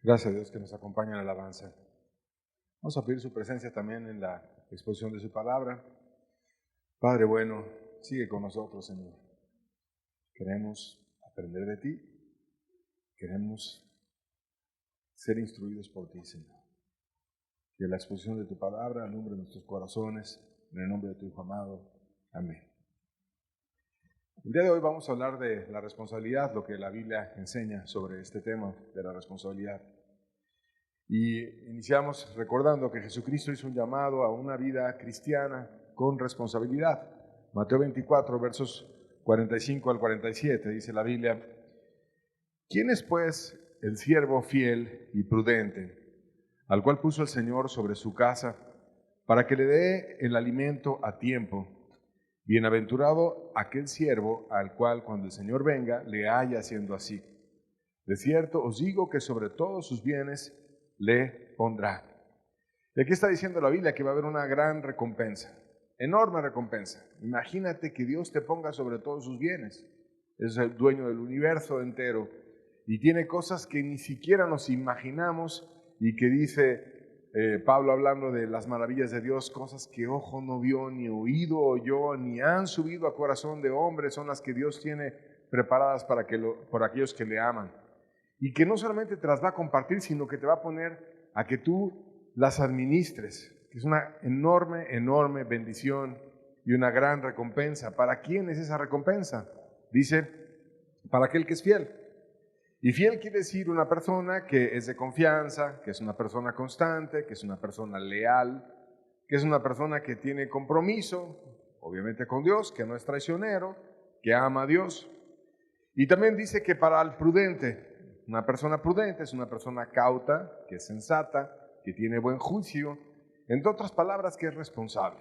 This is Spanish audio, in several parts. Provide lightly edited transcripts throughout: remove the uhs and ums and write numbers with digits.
Gracias a Dios que nos acompaña en la alabanza. Vamos a pedir su presencia también en la exposición de su palabra. Padre bueno, sigue con nosotros, Señor. Queremos aprender de ti. Queremos ser instruidos por ti, Señor. Que la exposición de tu palabra alumbre nuestros corazones, en el nombre de tu Hijo amado. Amén. El día de hoy vamos a hablar de la responsabilidad, lo que la Biblia enseña sobre este tema de la responsabilidad. Y iniciamos recordando que Jesucristo hizo un llamado a una vida cristiana con responsabilidad. Mateo 24, versos 45 al 47, dice la Biblia: ¿Quién es pues el siervo fiel y prudente, al cual puso el Señor sobre su casa, para que le dé el alimento a tiempo? Bienaventurado aquel siervo al cual cuando el Señor venga le haya haciendo así. De cierto os digo que sobre todos sus bienes le pondrá. Y aquí está diciendo la Biblia que va a haber una gran recompensa, enorme recompensa. Imagínate que Dios te ponga sobre todos sus bienes. Es el dueño del universo entero y tiene cosas que ni siquiera nos imaginamos y que dice Pablo hablando de las maravillas de Dios, cosas que ojo no vio, ni oído oyó, ni han subido a corazón de hombre, son las que Dios tiene preparadas por aquellos que le aman. Y que no solamente te las va a compartir, sino que te va a poner a que tú las administres, que es una enorme, enorme bendición y una gran recompensa. ¿Para quién es esa recompensa? Dice, para aquel que es fiel. Y fiel quiere decir una persona que es de confianza, que es una persona constante, que es una persona leal, que es una persona que tiene compromiso, obviamente con Dios, que no es traicionero, que ama a Dios. Y también dice que para el prudente, una persona prudente es una persona cauta, que es sensata, que tiene buen juicio, entre otras palabras, que es responsable.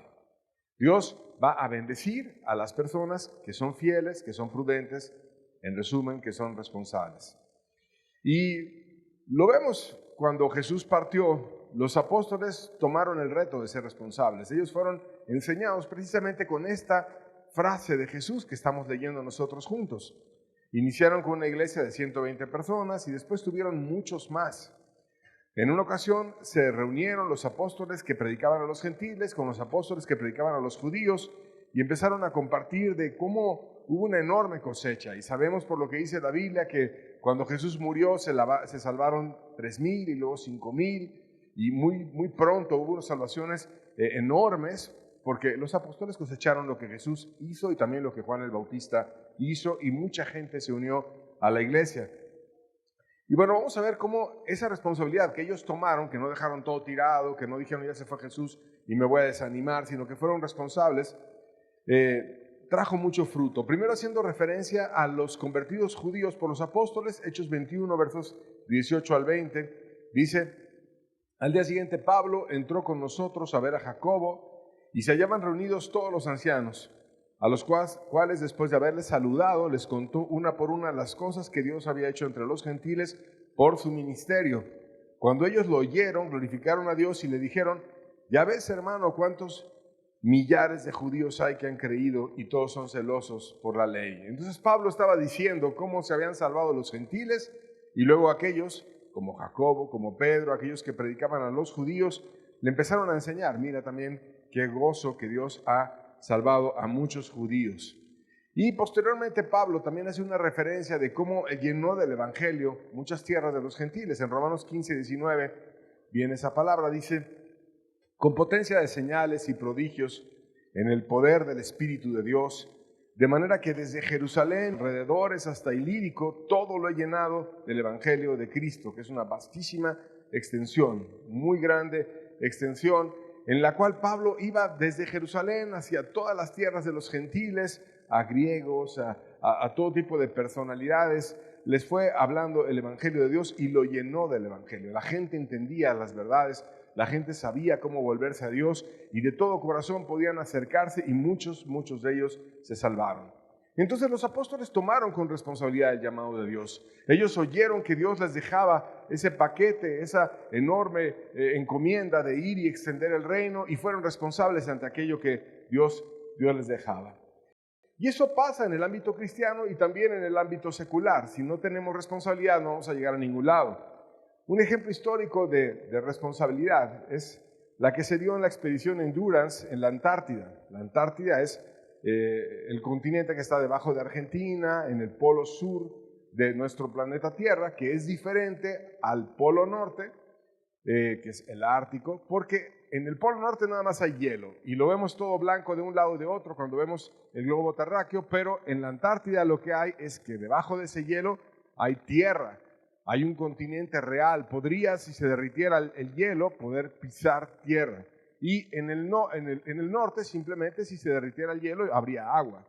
Dios va a bendecir a las personas que son fieles, que son prudentes, en resumen, que son responsables. Y lo vemos cuando Jesús partió, los apóstoles tomaron el reto de ser responsables. Ellos fueron enseñados precisamente con esta frase de Jesús que estamos leyendo nosotros juntos. Iniciaron con una iglesia de 120 personas y después tuvieron muchos más. En una ocasión se reunieron los apóstoles que predicaban a los gentiles con los apóstoles que predicaban a los judíos y empezaron a compartir de cómo hubo una enorme cosecha. Y sabemos por lo que dice la Biblia que cuando Jesús murió se salvaron 3,000 y luego 5,000 y muy pronto hubo salvaciones enormes porque los apóstoles cosecharon lo que Jesús hizo y también lo que Juan el Bautista hizo y mucha gente se unió a la iglesia. Y bueno, vamos a ver cómo esa responsabilidad que ellos tomaron, que no dejaron todo tirado, que no dijeron ya se fue Jesús y me voy a desanimar, sino que fueron responsables, trajo mucho fruto. Primero haciendo referencia a los convertidos judíos por los apóstoles, Hechos 21, versos 18 al 20, dice: al día siguiente Pablo entró con nosotros a ver a Jacobo y se hallaban reunidos todos los ancianos, a los cuales después de haberles saludado les contó una por una las cosas que Dios había hecho entre los gentiles por su ministerio. Cuando ellos lo oyeron, glorificaron a Dios y le dijeron: ya ves, hermano, cuántos millares de judíos hay que han creído y todos son celosos por la ley. Entonces Pablo estaba diciendo cómo se habían salvado los gentiles y luego aquellos como Jacobo, como Pedro, aquellos que predicaban a los judíos, le empezaron a enseñar: mira también qué gozo que Dios ha salvado a muchos judíos. Y posteriormente Pablo también hace una referencia de cómo llenó del evangelio muchas tierras de los gentiles. En Romanos 15, 19 viene esa palabra, dice: con potencia de señales y prodigios en el poder del Espíritu de Dios, de manera que desde Jerusalén, alrededores hasta Ilírico, todo lo he llenado del evangelio de Cristo, que es una vastísima extensión, muy grande extensión, en la cual Pablo iba desde Jerusalén hacia todas las tierras de los gentiles, a griegos, a todo tipo de personalidades. Les fue hablando el evangelio de Dios y lo llenó del evangelio. La gente entendía las verdades, la gente sabía cómo volverse a Dios y de todo corazón podían acercarse y muchos de ellos se salvaron. Entonces los apóstoles tomaron con responsabilidad el llamado de Dios. Ellos oyeron que Dios les dejaba ese paquete, esa enorme encomienda de ir y extender el reino y fueron responsables ante aquello que Dios les dejaba. Y eso pasa en el ámbito cristiano y también en el ámbito secular. Si no tenemos responsabilidad no vamos a llegar a ningún lado. Un ejemplo histórico de responsabilidad es la que se dio en la expedición Endurance en la Antártida. La Antártida es el continente que está debajo de Argentina, en el polo sur de nuestro planeta Tierra, que es diferente al polo norte, que es el Ártico, porque en el polo norte nada más hay hielo y lo vemos todo blanco de un lado y de otro cuando vemos el globo terráqueo, pero en la Antártida lo que hay es que debajo de ese hielo hay tierra, hay un continente real. Podría, si se derritiera el hielo, poder pisar tierra. Y en el norte, simplemente, si se derritiera el hielo, habría agua.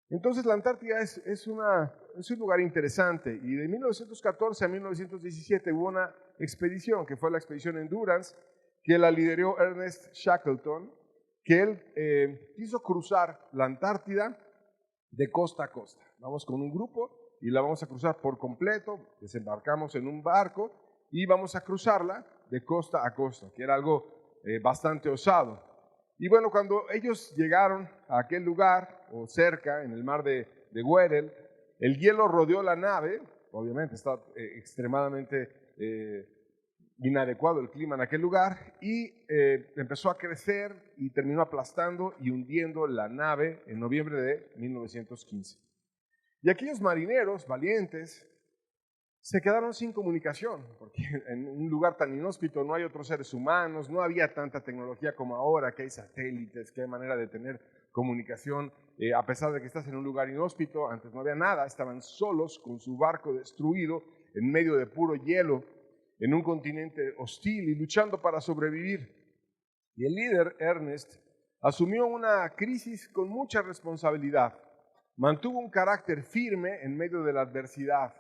Entonces la Antártida es un lugar interesante, y de 1914 a 1917 hubo una expedición, que fue la expedición Endurance, que la lideró Ernest Shackleton, que él quiso cruzar la Antártida de costa a costa. Vamos con un grupo y la vamos a cruzar por completo, desembarcamos en un barco y vamos a cruzarla de costa a costa, que era algo bastante osado. Y bueno, cuando ellos llegaron a aquel lugar, o cerca, en el mar de Weddell, el hielo rodeó la nave. Obviamente está extremadamente inadecuado el clima en aquel lugar, y empezó a crecer y terminó aplastando y hundiendo la nave en noviembre de 1915. Y aquellos marineros valientes se quedaron sin comunicación, porque en un lugar tan inhóspito no hay otros seres humanos, no había tanta tecnología como ahora, que hay satélites, que hay manera de tener comunicación, a pesar de que estás en un lugar inhóspito. Antes no había nada, estaban solos con su barco destruido en medio de puro hielo, en un continente hostil y luchando para sobrevivir. Y el líder, Ernest, asumió una crisis con mucha responsabilidad. Mantuvo un carácter firme en medio de la adversidad.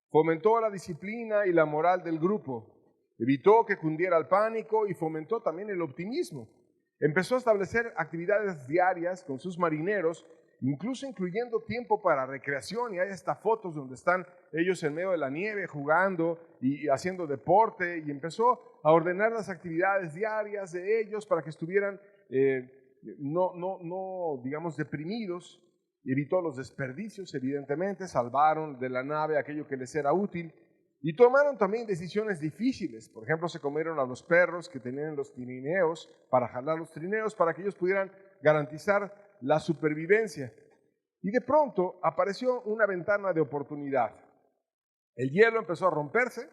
Fomentó la disciplina y la moral del grupo. Evitó que cundiera el pánico y fomentó también el optimismo. Empezó a establecer actividades diarias con sus marineros, incluso incluyendo tiempo para recreación, y hay hasta fotos donde están ellos en medio de la nieve jugando y haciendo deporte, y empezó a ordenar las actividades diarias de ellos para que estuvieran digamos, deprimidos. Evitó los desperdicios, evidentemente, salvaron de la nave aquello que les era útil, y tomaron también decisiones difíciles. Por ejemplo, se comieron a los perros que tenían los trineos para jalar los trineos, para que ellos pudieran garantizar la supervivencia. Y de pronto apareció una ventana de oportunidad. El hielo empezó a romperse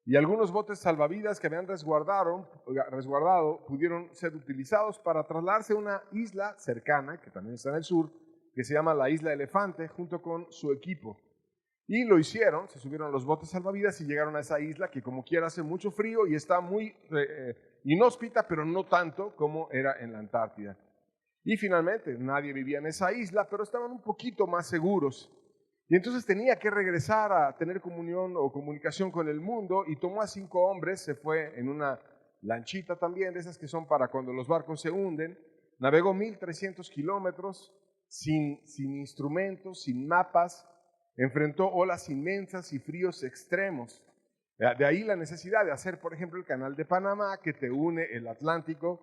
y algunos botes salvavidas que habían resguardado pudieron ser utilizados para trasladarse a una isla cercana, que también está en el sur, que se llama la Isla Elefante, junto con su equipo. Y lo hicieron, se subieron a los botes salvavidas y llegaron a esa isla que, como quiera, hace mucho frío y está muy inhóspita, pero no tanto como era en la Antártida. Y finalmente nadie vivía en esa isla, pero estaban un poquito más seguros. Y entonces tenía que regresar a tener comunión o comunicación con el mundo, y tomó a 5 hombres, se fue en una lanchita también, de esas que son para cuando los barcos se hunden. Navegó 1,300 kilómetros sin instrumentos, sin mapas. Enfrentó olas inmensas y fríos extremos. De ahí la necesidad de hacer, por ejemplo, el Canal de Panamá, que te une el Atlántico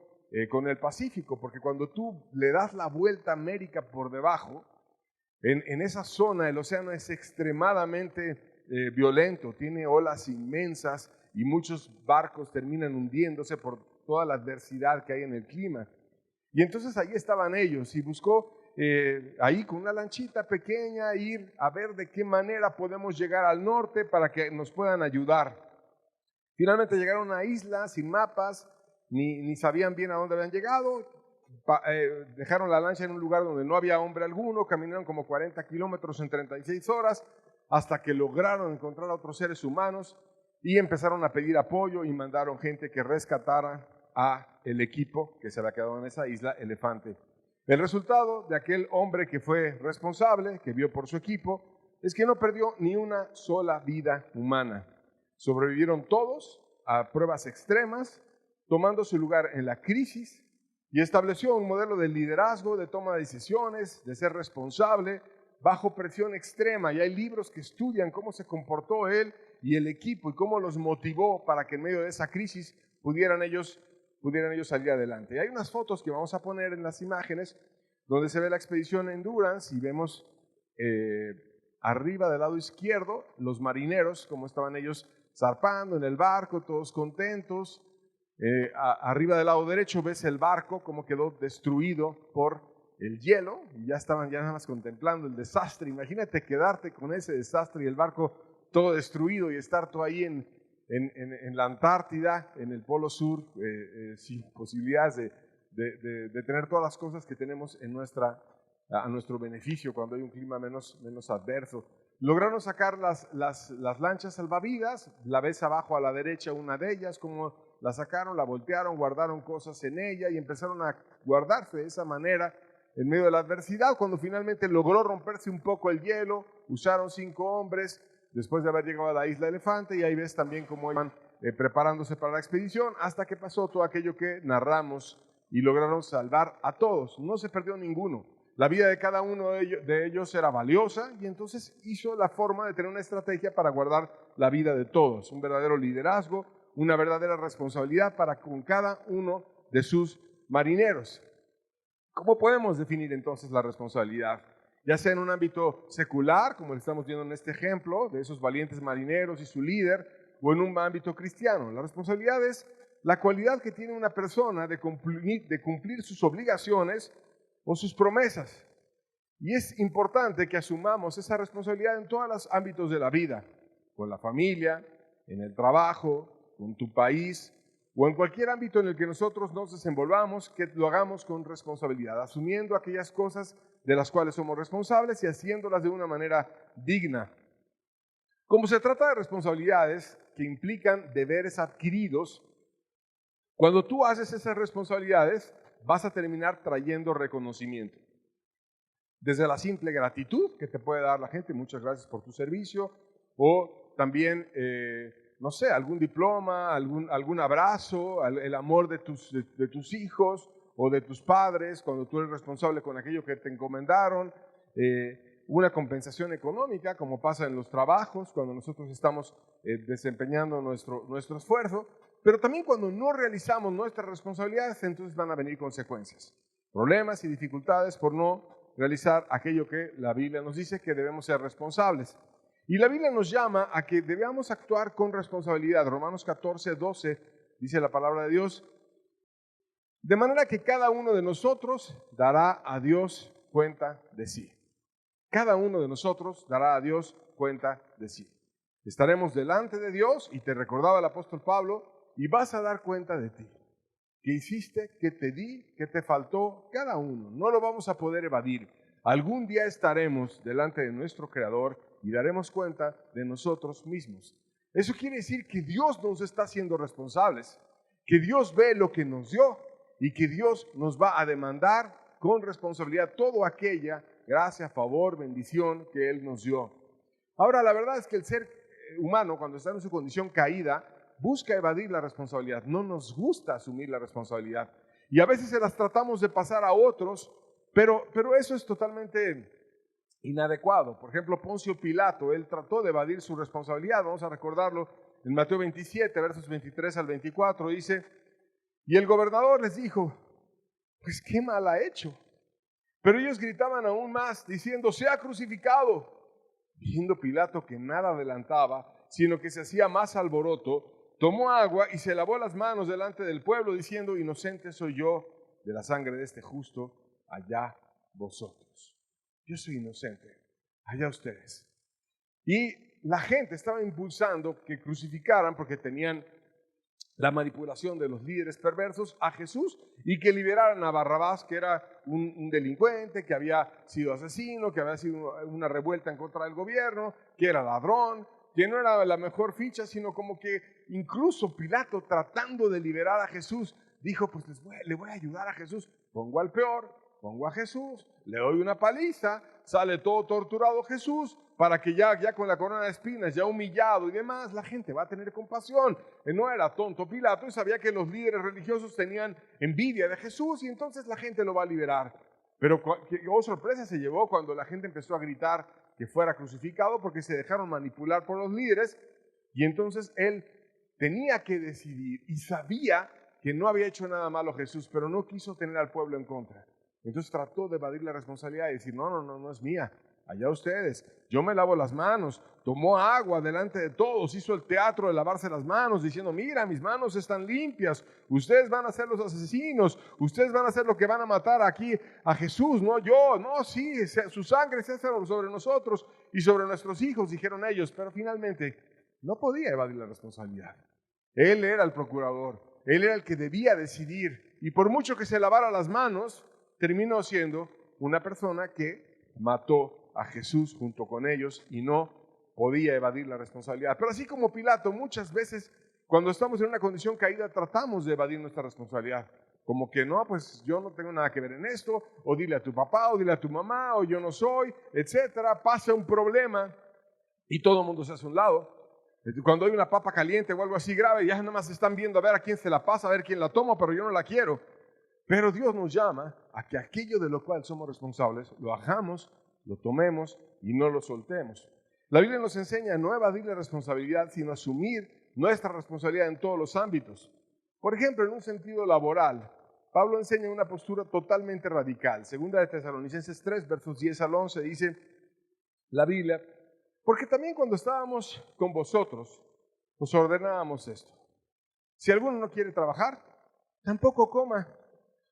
con el Pacífico, porque cuando tú le das la vuelta a América por debajo, en esa zona el océano es extremadamente violento, tiene olas inmensas y muchos barcos terminan hundiéndose por toda la adversidad que hay en el clima. Y entonces ahí estaban ellos, y buscó ahí con una lanchita pequeña ir a ver de qué manera podemos llegar al norte para que nos puedan ayudar. Finalmente llegaron a una isla sin mapas, ni sabían bien a dónde habían llegado. Dejaron la lancha en un lugar donde no había hombre alguno, caminaron como 40 kilómetros en 36 horas hasta que lograron encontrar a otros seres humanos y empezaron a pedir apoyo, y mandaron gente que rescatara a el equipo que se había quedado en esa isla Elefante. El resultado de aquel hombre que fue responsable, que vio por su equipo, es que no perdió ni una sola vida humana. Sobrevivieron todos a pruebas extremas, tomando su lugar en la crisis, y estableció un modelo de liderazgo, de toma de decisiones, de ser responsable bajo presión extrema. Y hay libros que estudian cómo se comportó él y el equipo y cómo los motivó para que en medio de esa crisis pudieran ellos salir adelante. Y hay unas fotos que vamos a poner en las imágenes donde se ve la expedición Endurance, y vemos arriba del lado izquierdo, los marineros, como estaban ellos zarpando en el barco, todos contentos. Arriba del lado derecho ves el barco como quedó destruido por el hielo, y ya estaban ya nada más contemplando el desastre. Imagínate quedarte con ese desastre y el barco todo destruido y estar tú ahí en la Antártida, en el Polo Sur, sin posibilidades de tener todas las cosas que tenemos a nuestro beneficio cuando hay un clima menos adverso. Lograron sacar las lanchas salvavidas, la ves abajo a la derecha una de ellas, como la sacaron, la voltearon, guardaron cosas en ella y empezaron a guardarse de esa manera en medio de la adversidad. Cuando finalmente logró romperse un poco el hielo, usaron 5 hombres después de haber llegado a la isla Elefante, y ahí ves también cómo iban preparándose para la expedición, hasta que pasó todo aquello que narramos y lograron salvar a todos. No se perdió ninguno. La vida de cada uno de ellos era valiosa, y entonces hizo la forma de tener una estrategia para guardar la vida de todos. Un verdadero liderazgo, una verdadera responsabilidad para con cada uno de sus marineros. ¿Cómo podemos definir entonces la responsabilidad? Ya sea en un ámbito secular, como lo estamos viendo en este ejemplo, de esos valientes marineros y su líder, o en un ámbito cristiano. La responsabilidad es la cualidad que tiene una persona de cumplir sus obligaciones o sus promesas. Y es importante que asumamos esa responsabilidad en todos los ámbitos de la vida, con la familia, en el trabajo, con tu país, o en cualquier ámbito en el que nosotros nos desenvolvamos, que lo hagamos con responsabilidad, asumiendo aquellas cosas de las cuales somos responsables y haciéndolas de una manera digna. Como se trata de responsabilidades que implican deberes adquiridos, cuando tú haces esas responsabilidades, vas a terminar trayendo reconocimiento. Desde la simple gratitud que te puede dar la gente, muchas gracias por tu servicio, o también, no sé, algún diploma, algún abrazo, el amor de tus hijos o de tus padres, cuando tú eres responsable con aquello que te encomendaron, una compensación económica, como pasa en los trabajos, cuando nosotros estamos desempeñando nuestro esfuerzo, pero también cuando no realizamos nuestras responsabilidades, entonces van a venir consecuencias, problemas y dificultades por no realizar aquello que la Biblia nos dice que debemos ser responsables. Y la Biblia nos llama a que debamos actuar con responsabilidad. Romanos 14:12 dice la palabra de Dios: de manera que cada uno de nosotros dará a Dios cuenta de sí. Cada uno de nosotros dará a Dios cuenta de sí. Estaremos delante de Dios, y te recordaba el apóstol Pablo, y vas a dar cuenta de ti. ¿Qué hiciste? ¿Qué te di? ¿Qué te faltó? Cada uno. No lo vamos a poder evadir. Algún día estaremos delante de nuestro Creador y daremos cuenta de nosotros mismos. Eso quiere decir que Dios nos está haciendo responsables, que Dios ve lo que nos dio y que Dios nos va a demandar con responsabilidad toda aquella gracia, favor, bendición que Él nos dio. Ahora, la verdad es que el ser humano, cuando está en su condición caída, busca evadir la responsabilidad. No nos gusta asumir la responsabilidad. Y a veces se las tratamos de pasar a otros, pero eso es totalmente inadecuado. Por ejemplo, Poncio Pilato, él trató de evadir su responsabilidad. Vamos a recordarlo en Mateo 27, versos 23 al 24, dice: y el gobernador les dijo, pues qué mal ha hecho. Pero ellos gritaban aún más, diciendo, sea crucificado. Viendo Pilato que nada adelantaba, sino que se hacía más alboroto, tomó agua y se lavó las manos delante del pueblo, diciendo, inocente soy yo de la sangre de este justo, allá vosotros. Yo soy inocente, allá ustedes. Y la gente estaba impulsando que crucificaran, porque tenían la manipulación de los líderes perversos, a Jesús, y que liberaran a Barrabás, que era un delincuente, que había sido asesino, que había sido una revuelta en contra del gobierno, que era ladrón, que no era la mejor ficha, sino como que incluso Pilato, tratando de liberar a Jesús, dijo, pues le voy a ayudar a Jesús, pongo al peor, pongo a Jesús, le doy una paliza, sale todo torturado Jesús, para que ya con la corona de espinas, ya humillado y demás, la gente va a tener compasión. No era tonto Pilato y sabía que los líderes religiosos tenían envidia de Jesús, y entonces la gente lo va a liberar. Pero qué sorpresa se llevó cuando la gente empezó a gritar que fuera crucificado, porque se dejaron manipular por los líderes, y entonces él tenía que decidir, y sabía que no había hecho nada malo Jesús, pero no quiso tener al pueblo en contra. Entonces trató de evadir la responsabilidad y decir, no es mía, allá ustedes. Yo me lavo las manos. Tomó agua delante de todos, hizo el teatro de lavarse las manos, diciendo, mira, mis manos están limpias, ustedes van a ser los asesinos, ustedes van a ser los que van a matar aquí a Jesús, no yo, no, sí, su sangre se hace sobre nosotros y sobre nuestros hijos, dijeron ellos, pero finalmente no podía evadir la responsabilidad. Él era el procurador, él era el que debía decidir, y por mucho que se lavara las manos, terminó siendo una persona que mató a Jesús junto con ellos y no podía evadir la responsabilidad. Pero así como Pilato, muchas veces cuando estamos en una condición caída tratamos de evadir nuestra responsabilidad. Como que no, pues yo no tengo nada que ver en esto, o dile a tu papá, o dile a tu mamá, o yo no soy, etcétera. Pasa un problema y todo el mundo se hace a un lado. Cuando hay una papa caliente o algo así grave, ya nada más están viendo a ver a quién se la pasa, a ver quién la toma, pero yo no la quiero. Pero Dios nos llama a que aquello de lo cual somos responsables, lo hagamos, lo tomemos y no lo soltemos. La Biblia nos enseña a no evadir la responsabilidad, sino asumir nuestra responsabilidad en todos los ámbitos. Por ejemplo, en un sentido laboral, Pablo enseña una postura totalmente radical. Segunda de Tesalonicenses 3, versos 10 al 11, dice la Biblia, porque también cuando estábamos con vosotros, os ordenábamos esto. Si alguno no quiere trabajar, tampoco coma,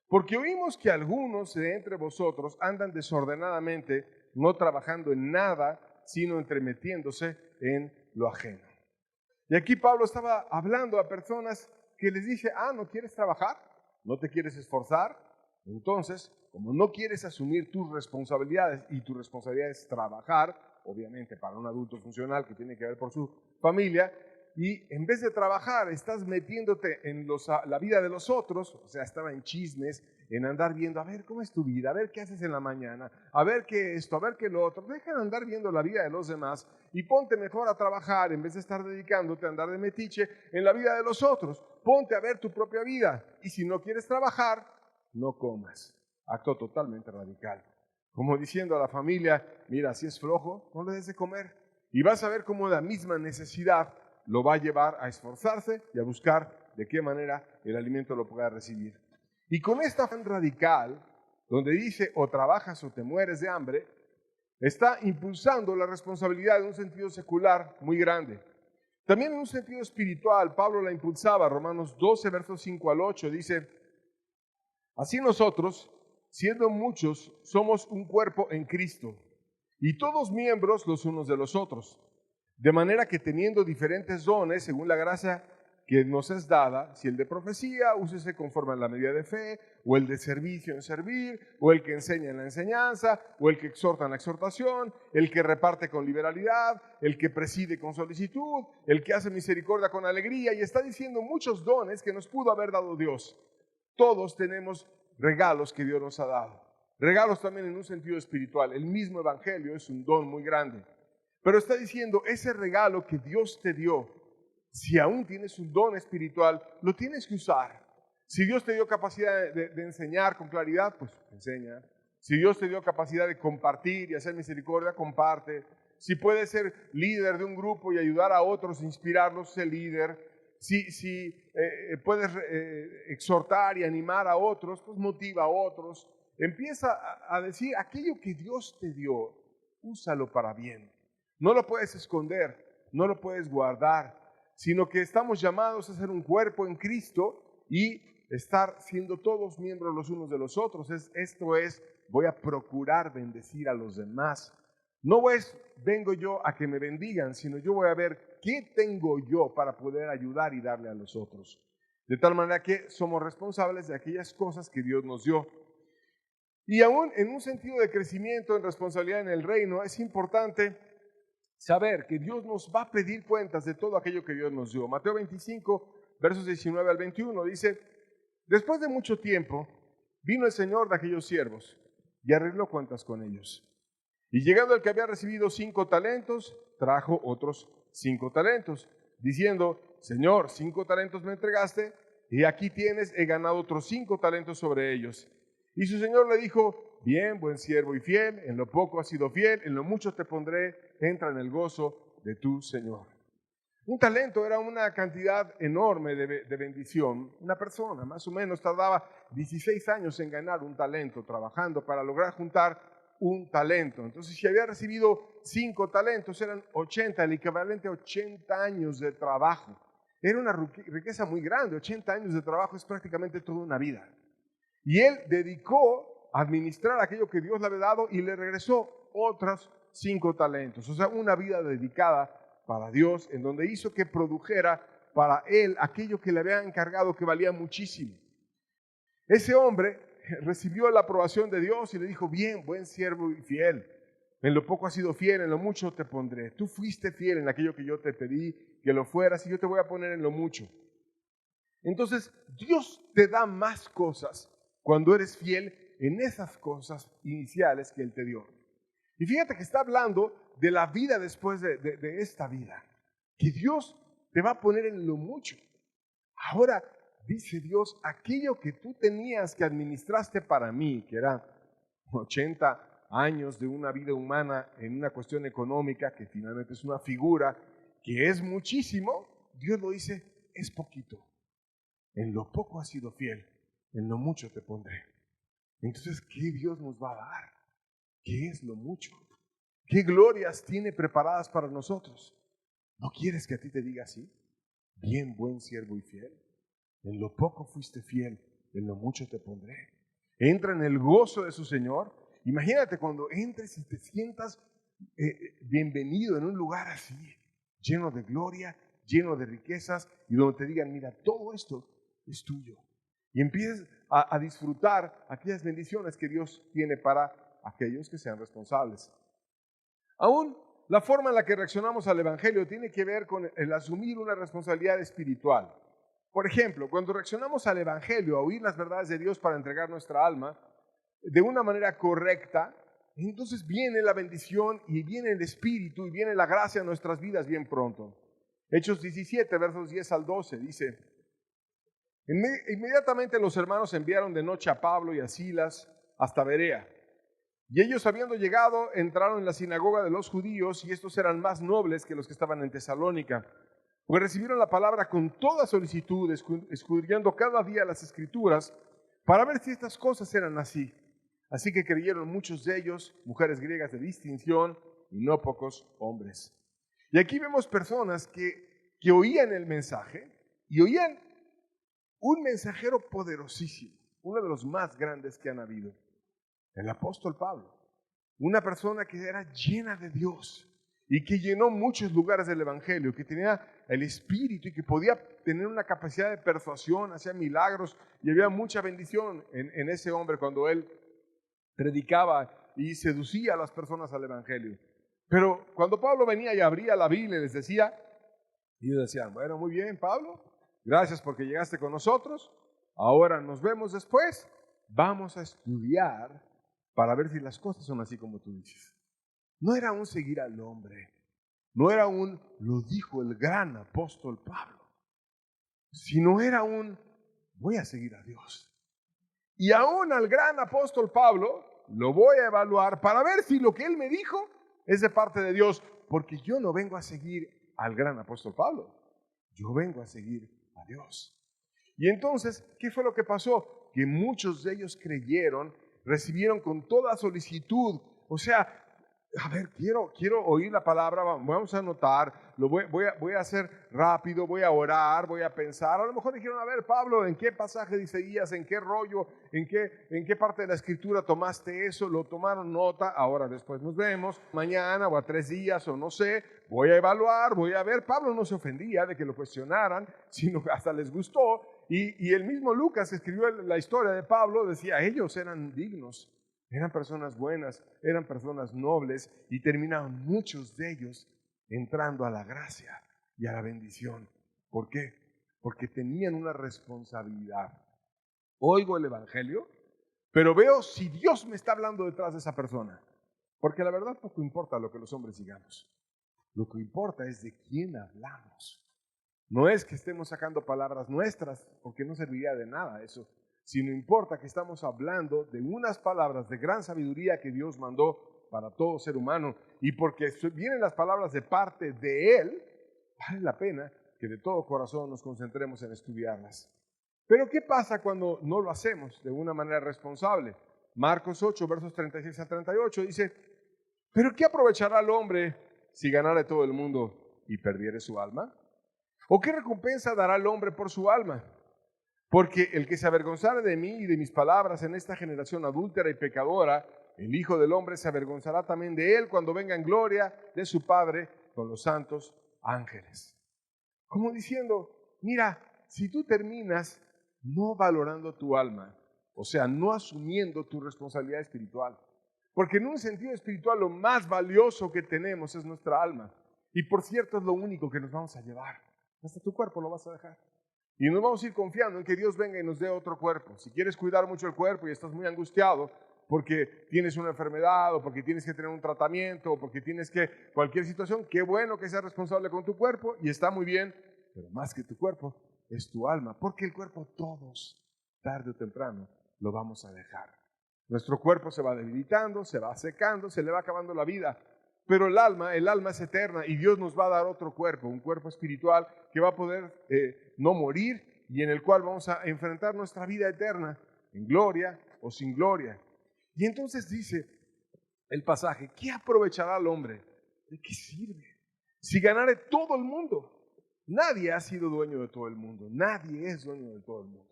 porque oímos que algunos de entre vosotros andan desordenadamente, no trabajando en nada, sino entremetiéndose en lo ajeno. Y aquí Pablo estaba hablando a personas que les dice, ¿no quieres trabajar? ¿No te quieres esforzar? Entonces, como no quieres asumir tus responsabilidades, y tu responsabilidad es trabajar, obviamente para un adulto funcional que tiene que ver por su familia, y en vez de trabajar estás metiéndote en la vida de los otros, o sea, estaba en chismes, en andar viendo, a ver cómo es tu vida, a ver qué haces en la mañana, a ver qué esto, a ver qué lo otro. Deja de andar viendo la vida de los demás y ponte mejor a trabajar en vez de estar dedicándote a andar de metiche en la vida de los otros. Ponte a ver tu propia vida y si no quieres trabajar, no comas. Acto totalmente radical. Como diciendo a la familia, mira, si es flojo, no le des de comer. Y vas a ver cómo la misma necesidad lo va a llevar a esforzarse y a buscar de qué manera el alimento lo pueda recibir. Y con esta afán radical, donde dice o trabajas o te mueres de hambre, está impulsando la responsabilidad en un sentido secular muy grande. También en un sentido espiritual, Pablo la impulsaba. Romanos 12, versos 5 al 8, dice, así nosotros, siendo muchos, somos un cuerpo en Cristo, y todos miembros los unos de los otros. De manera que teniendo diferentes dones, según la gracia que nos es dada, si el de profecía, úsese conforme a la medida de fe, o el de servicio en servir, o el que enseña en la enseñanza, o el que exhorta en la exhortación, el que reparte con liberalidad, el que preside con solicitud, el que hace misericordia con alegría, y está diciendo muchos dones que nos pudo haber dado Dios. Todos tenemos regalos que Dios nos ha dado. Regalos también en un sentido espiritual. El mismo evangelio es un don muy grande. Pero está diciendo, ese regalo que Dios te dio, si aún tienes un don espiritual, lo tienes que usar. Si Dios te dio capacidad de enseñar con claridad, pues enseña. Si Dios te dio capacidad de compartir y hacer misericordia, comparte. Si puedes ser líder de un grupo y ayudar a otros, inspirarlos, sé líder. Si puedes exhortar y animar a otros, pues motiva a otros. Empieza a decir, aquello que Dios te dio, úsalo para bien. No lo puedes esconder, no lo puedes guardar, sino que estamos llamados a ser un cuerpo en Cristo y estar siendo todos miembros los unos de los otros. Esto es, voy a procurar bendecir a los demás. No vengo yo a que me bendigan, sino yo voy a ver qué tengo yo para poder ayudar y darle a los otros. De tal manera que somos responsables de aquellas cosas que Dios nos dio. Y aún en un sentido de crecimiento en responsabilidad en el reino, es importante saber que Dios nos va a pedir cuentas de todo aquello que Dios nos dio. Mateo 25, versos 19 al 21, dice, después de mucho tiempo, vino el Señor de aquellos siervos y arregló cuentas con ellos. Y llegando el que había recibido 5 talentos, trajo otros 5 talentos, diciendo, Señor, 5 talentos me entregaste, y aquí tienes, he ganado otros 5 talentos sobre ellos. Y su Señor le dijo, bien, buen siervo y fiel, en lo poco has sido fiel, en lo mucho te pondré, entra en el gozo de tu Señor. Un talento era una cantidad enorme de bendición. Una persona más o menos tardaba 16 años en ganar un talento, trabajando para lograr juntar un talento. Entonces, si había recibido 5 talentos, eran 80, el equivalente a 80 años de trabajo. Era una riqueza muy grande. 80 años de trabajo es prácticamente toda una vida. Y él dedicó a administrar aquello que Dios le había dado y le regresó otros 5 talentos. O sea, una vida dedicada para Dios, en donde hizo que produjera para él aquello que le había encargado, que valía muchísimo. Ese hombre recibió la aprobación de Dios y le dijo: bien, buen siervo y fiel. En lo poco has sido fiel, en lo mucho te pondré. Tú fuiste fiel en aquello que yo te pedí que lo fueras, y yo te voy a poner en lo mucho. Entonces, Dios te da más cosas cuando eres fiel en esas cosas iniciales que Él te dio. Y fíjate que está hablando de la vida después de esta vida, que Dios te va a poner en lo mucho. Ahora, dice Dios, aquello que tú tenías, que administraste para mí, que era 80 años de una vida humana en una cuestión económica, que finalmente es una figura, que es muchísimo, Dios lo dice, es poquito. En lo poco has sido fiel, en lo mucho te pondré. Entonces, ¿qué Dios nos va a dar? ¿Qué es lo mucho? ¿Qué glorias tiene preparadas para nosotros? ¿No quieres que a ti te diga así? Bien, buen siervo y fiel. En lo poco fuiste fiel, en lo mucho te pondré. Entra en el gozo de su Señor. Imagínate cuando entres y te sientas bienvenido en un lugar así, lleno de gloria, lleno de riquezas, y donde te digan: mira, todo esto es tuyo. Y empieces a disfrutar aquellas bendiciones que Dios tiene para aquellos que sean responsables. Aún la forma en la que reaccionamos al Evangelio tiene que ver con el asumir una responsabilidad espiritual. Por ejemplo, cuando reaccionamos al Evangelio, a oír las verdades de Dios para entregar nuestra alma de una manera correcta, entonces viene la bendición y viene el Espíritu y viene la gracia en nuestras vidas bien pronto. Hechos 17, versos 10 al 12, dice: inmediatamente los hermanos enviaron de noche a Pablo y a Silas hasta Berea. Y ellos, habiendo llegado, entraron en la sinagoga de los judíos, y estos eran más nobles que los que estaban en Tesalónica, pues recibieron la palabra con toda solicitud, escudriñando cada día las Escrituras para ver si estas cosas eran así. Así que creyeron muchos de ellos, mujeres griegas de distinción, y no pocos hombres. Y aquí vemos personas que oían el mensaje, y oían un mensajero poderosísimo, uno de los más grandes que han habido, el apóstol Pablo, una persona que era llena de Dios y que llenó muchos lugares del Evangelio, que tenía el Espíritu y que podía tener una capacidad de persuasión, hacía milagros, y había mucha bendición en ese hombre cuando él predicaba y seducía a las personas al Evangelio. Pero cuando Pablo venía y abría la Biblia y les decía, y ellos decían: bueno, muy bien, Pablo, gracias porque llegaste con nosotros, ahora nos vemos después, vamos a estudiar para ver si las cosas son así como tú dices. No era un seguir al hombre, no era un lo dijo el gran apóstol Pablo, sino era un voy a seguir a Dios. Y aún al gran apóstol Pablo lo voy a evaluar para ver si lo que él me dijo es de parte de Dios, porque yo no vengo a seguir al gran apóstol Pablo, yo vengo a seguir a Dios. Y entonces, ¿qué fue lo que pasó? Que muchos de ellos creyeron, recibieron con toda solicitud. O sea, a ver, quiero oír la palabra, vamos a anotar, voy a hacer rápido, voy a orar, voy a pensar. A lo mejor dijeron: a ver, Pablo, ¿en qué pasaje de Isaías, en qué rollo, en qué parte de la Escritura tomaste eso? Lo tomaron nota, ahora después nos vemos, mañana o a 3 días o no sé, voy a evaluar, voy a ver. Pablo no se ofendía de que lo cuestionaran, sino que hasta les gustó. Y el mismo Lucas, que escribió la historia de Pablo, decía: ellos eran dignos. Eran personas buenas, eran personas nobles, y terminaron muchos de ellos entrando a la gracia y a la bendición. ¿Por qué? Porque tenían una responsabilidad. Oigo el Evangelio, pero veo si Dios me está hablando detrás de esa persona. Porque la verdad poco importa lo que los hombres digamos. Lo que importa es de quién hablamos. No es que estemos sacando palabras nuestras, porque no serviría de nada eso, sino importa que estamos hablando de unas palabras de gran sabiduría que Dios mandó para todo ser humano, y porque vienen las palabras de parte de Él, vale la pena que de todo corazón nos concentremos en estudiarlas. Pero ¿qué pasa cuando no lo hacemos de una manera responsable? Marcos 8, versos 36 a 38, dice, ¿pero qué aprovechará el hombre si ganare todo el mundo y perdiere su alma? ¿O qué recompensa dará el hombre por su alma? Porque el que se avergonzare de mí y de mis palabras en esta generación adúltera y pecadora, el Hijo del Hombre se avergonzará también de él cuando venga en gloria de su Padre con los santos ángeles. Como diciendo, mira, si tú terminas no valorando tu alma, o sea, no asumiendo tu responsabilidad espiritual, porque en un sentido espiritual lo más valioso que tenemos es nuestra alma. Y por cierto es lo único que nos vamos a llevar. Hasta tu cuerpo lo vas a dejar. Y nos vamos a ir confiando en que Dios venga y nos dé otro cuerpo. Si quieres cuidar mucho el cuerpo y estás muy angustiado porque tienes una enfermedad o porque tienes que tener un tratamiento o porque tienes que cualquier situación, qué bueno que seas responsable con tu cuerpo y está muy bien, pero más que tu cuerpo es tu alma, porque el cuerpo todos, tarde o temprano, lo vamos a dejar. Nuestro cuerpo se va debilitando, se va secando, se le va acabando la vida. Pero el alma es eterna y Dios nos va a dar otro cuerpo, un cuerpo espiritual que va a poder no morir y en el cual vamos a enfrentar nuestra vida eterna en gloria o sin gloria. Y entonces dice el pasaje, ¿qué aprovechará el hombre? ¿De qué sirve? Si ganare todo el mundo. Nadie ha sido dueño de todo el mundo, nadie es dueño de todo el mundo.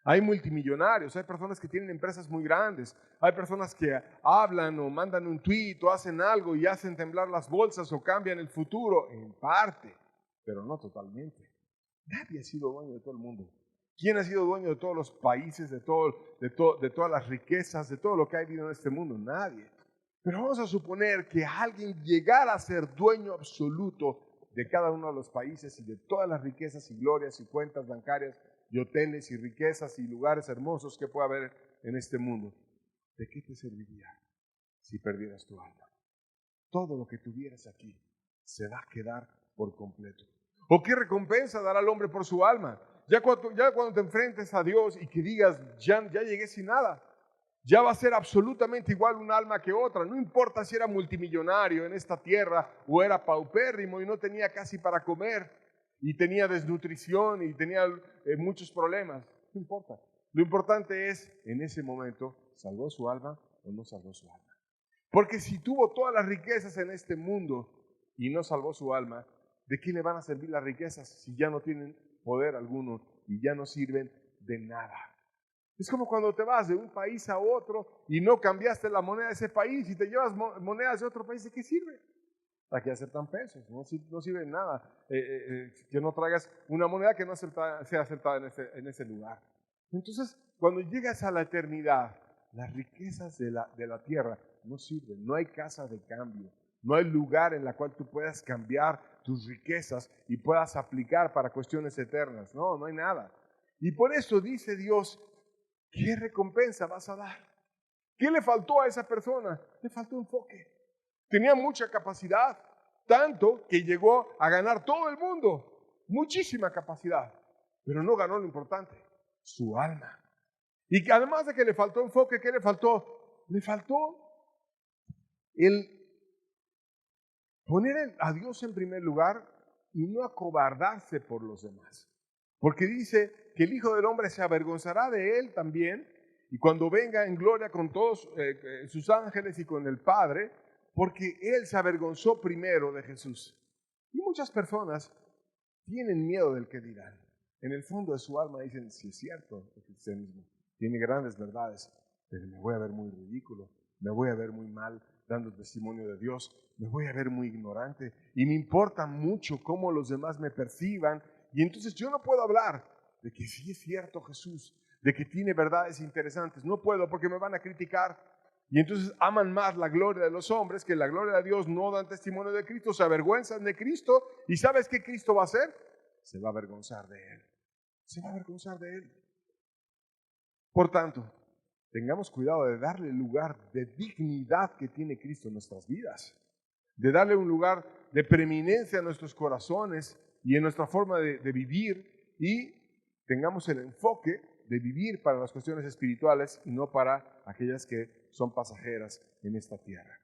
Hay multimillonarios, hay personas que tienen empresas muy grandes, hay personas que hablan o mandan un tweet o hacen algo y hacen temblar las bolsas o cambian el futuro, en parte, pero no totalmente. Nadie ha sido dueño de todo el mundo. ¿Quién ha sido dueño de todos los países, de todas las riquezas, de todo lo que ha habido en este mundo? Nadie. Pero vamos a suponer que alguien llegara a ser dueño absoluto de cada uno de los países y de todas las riquezas y glorias y cuentas bancarias y hoteles y riquezas y lugares hermosos que pueda haber en este mundo. ¿De qué te serviría si perdieras tu alma? Todo lo que tuvieras aquí se va a quedar por completo. ¿O qué recompensa dará el hombre por su alma? Ya cuando te enfrentes a Dios y que digas, ya llegué sin nada, ya va a ser absolutamente igual un alma que otra. No importa si era multimillonario en esta tierra o era paupérrimo y no tenía casi para comer y tenía desnutrición y tenía muchos problemas. No importa. Lo importante es, en ese momento, ¿salvó su alma o no salvó su alma? Porque si tuvo todas las riquezas en este mundo y no salvó su alma, ¿de qué le van a servir las riquezas si ya no tienen poder alguno y ya no sirven de nada? Es como cuando te vas de un país a otro y no cambiaste la moneda de ese país y te llevas monedas de otro país, ¿de qué sirve? ¿Para qué aceptan pesos? No sirve de nada que no traigas una moneda que no sea aceptada en ese lugar. Entonces, cuando llegas a la eternidad, las riquezas de la tierra no sirven, no hay casa de cambio, no hay lugar en la cual tú puedas cambiar tus riquezas y puedas aplicar para cuestiones eternas. No hay nada. Y por eso dice Dios, ¿qué recompensa vas a dar? ¿Qué le faltó a esa persona? Le faltó enfoque. Tenía mucha capacidad, tanto que llegó a ganar todo el mundo. Muchísima capacidad, pero no ganó lo importante, su alma. Y que además de que le faltó enfoque, ¿qué le faltó? Le faltó el poner a Dios en primer lugar y no acobardarse por los demás. Porque dice que el Hijo del Hombre se avergonzará de él también, y cuando venga en gloria con todos sus ángeles y con el Padre, porque él se avergonzó primero de Jesús. Y muchas personas tienen miedo del que dirán. En el fondo de su alma dicen, sí es cierto, el cristianismo tiene grandes verdades, pero me voy a ver muy ridículo, me voy a ver muy mal dando testimonio de Dios, me voy a ver muy ignorante y me importa mucho cómo los demás me perciban. Y entonces yo no puedo hablar de que sí es cierto Jesús, de que tiene verdades interesantes. No puedo porque me van a criticar. Y entonces aman más la gloria de los hombres que la gloria de Dios. No dan testimonio de Cristo, se avergüenzan de Cristo. ¿Y sabes qué Cristo va a hacer? Se va a avergonzar de Él. Se va a avergonzar de Él. Por tanto, tengamos cuidado de darle el lugar de dignidad que tiene Cristo en nuestras vidas. De darle un lugar de preeminencia a nuestros corazones y en nuestra forma de vivir, y tengamos el enfoque de vivir para las cuestiones espirituales y no para aquellas que son pasajeras en esta tierra.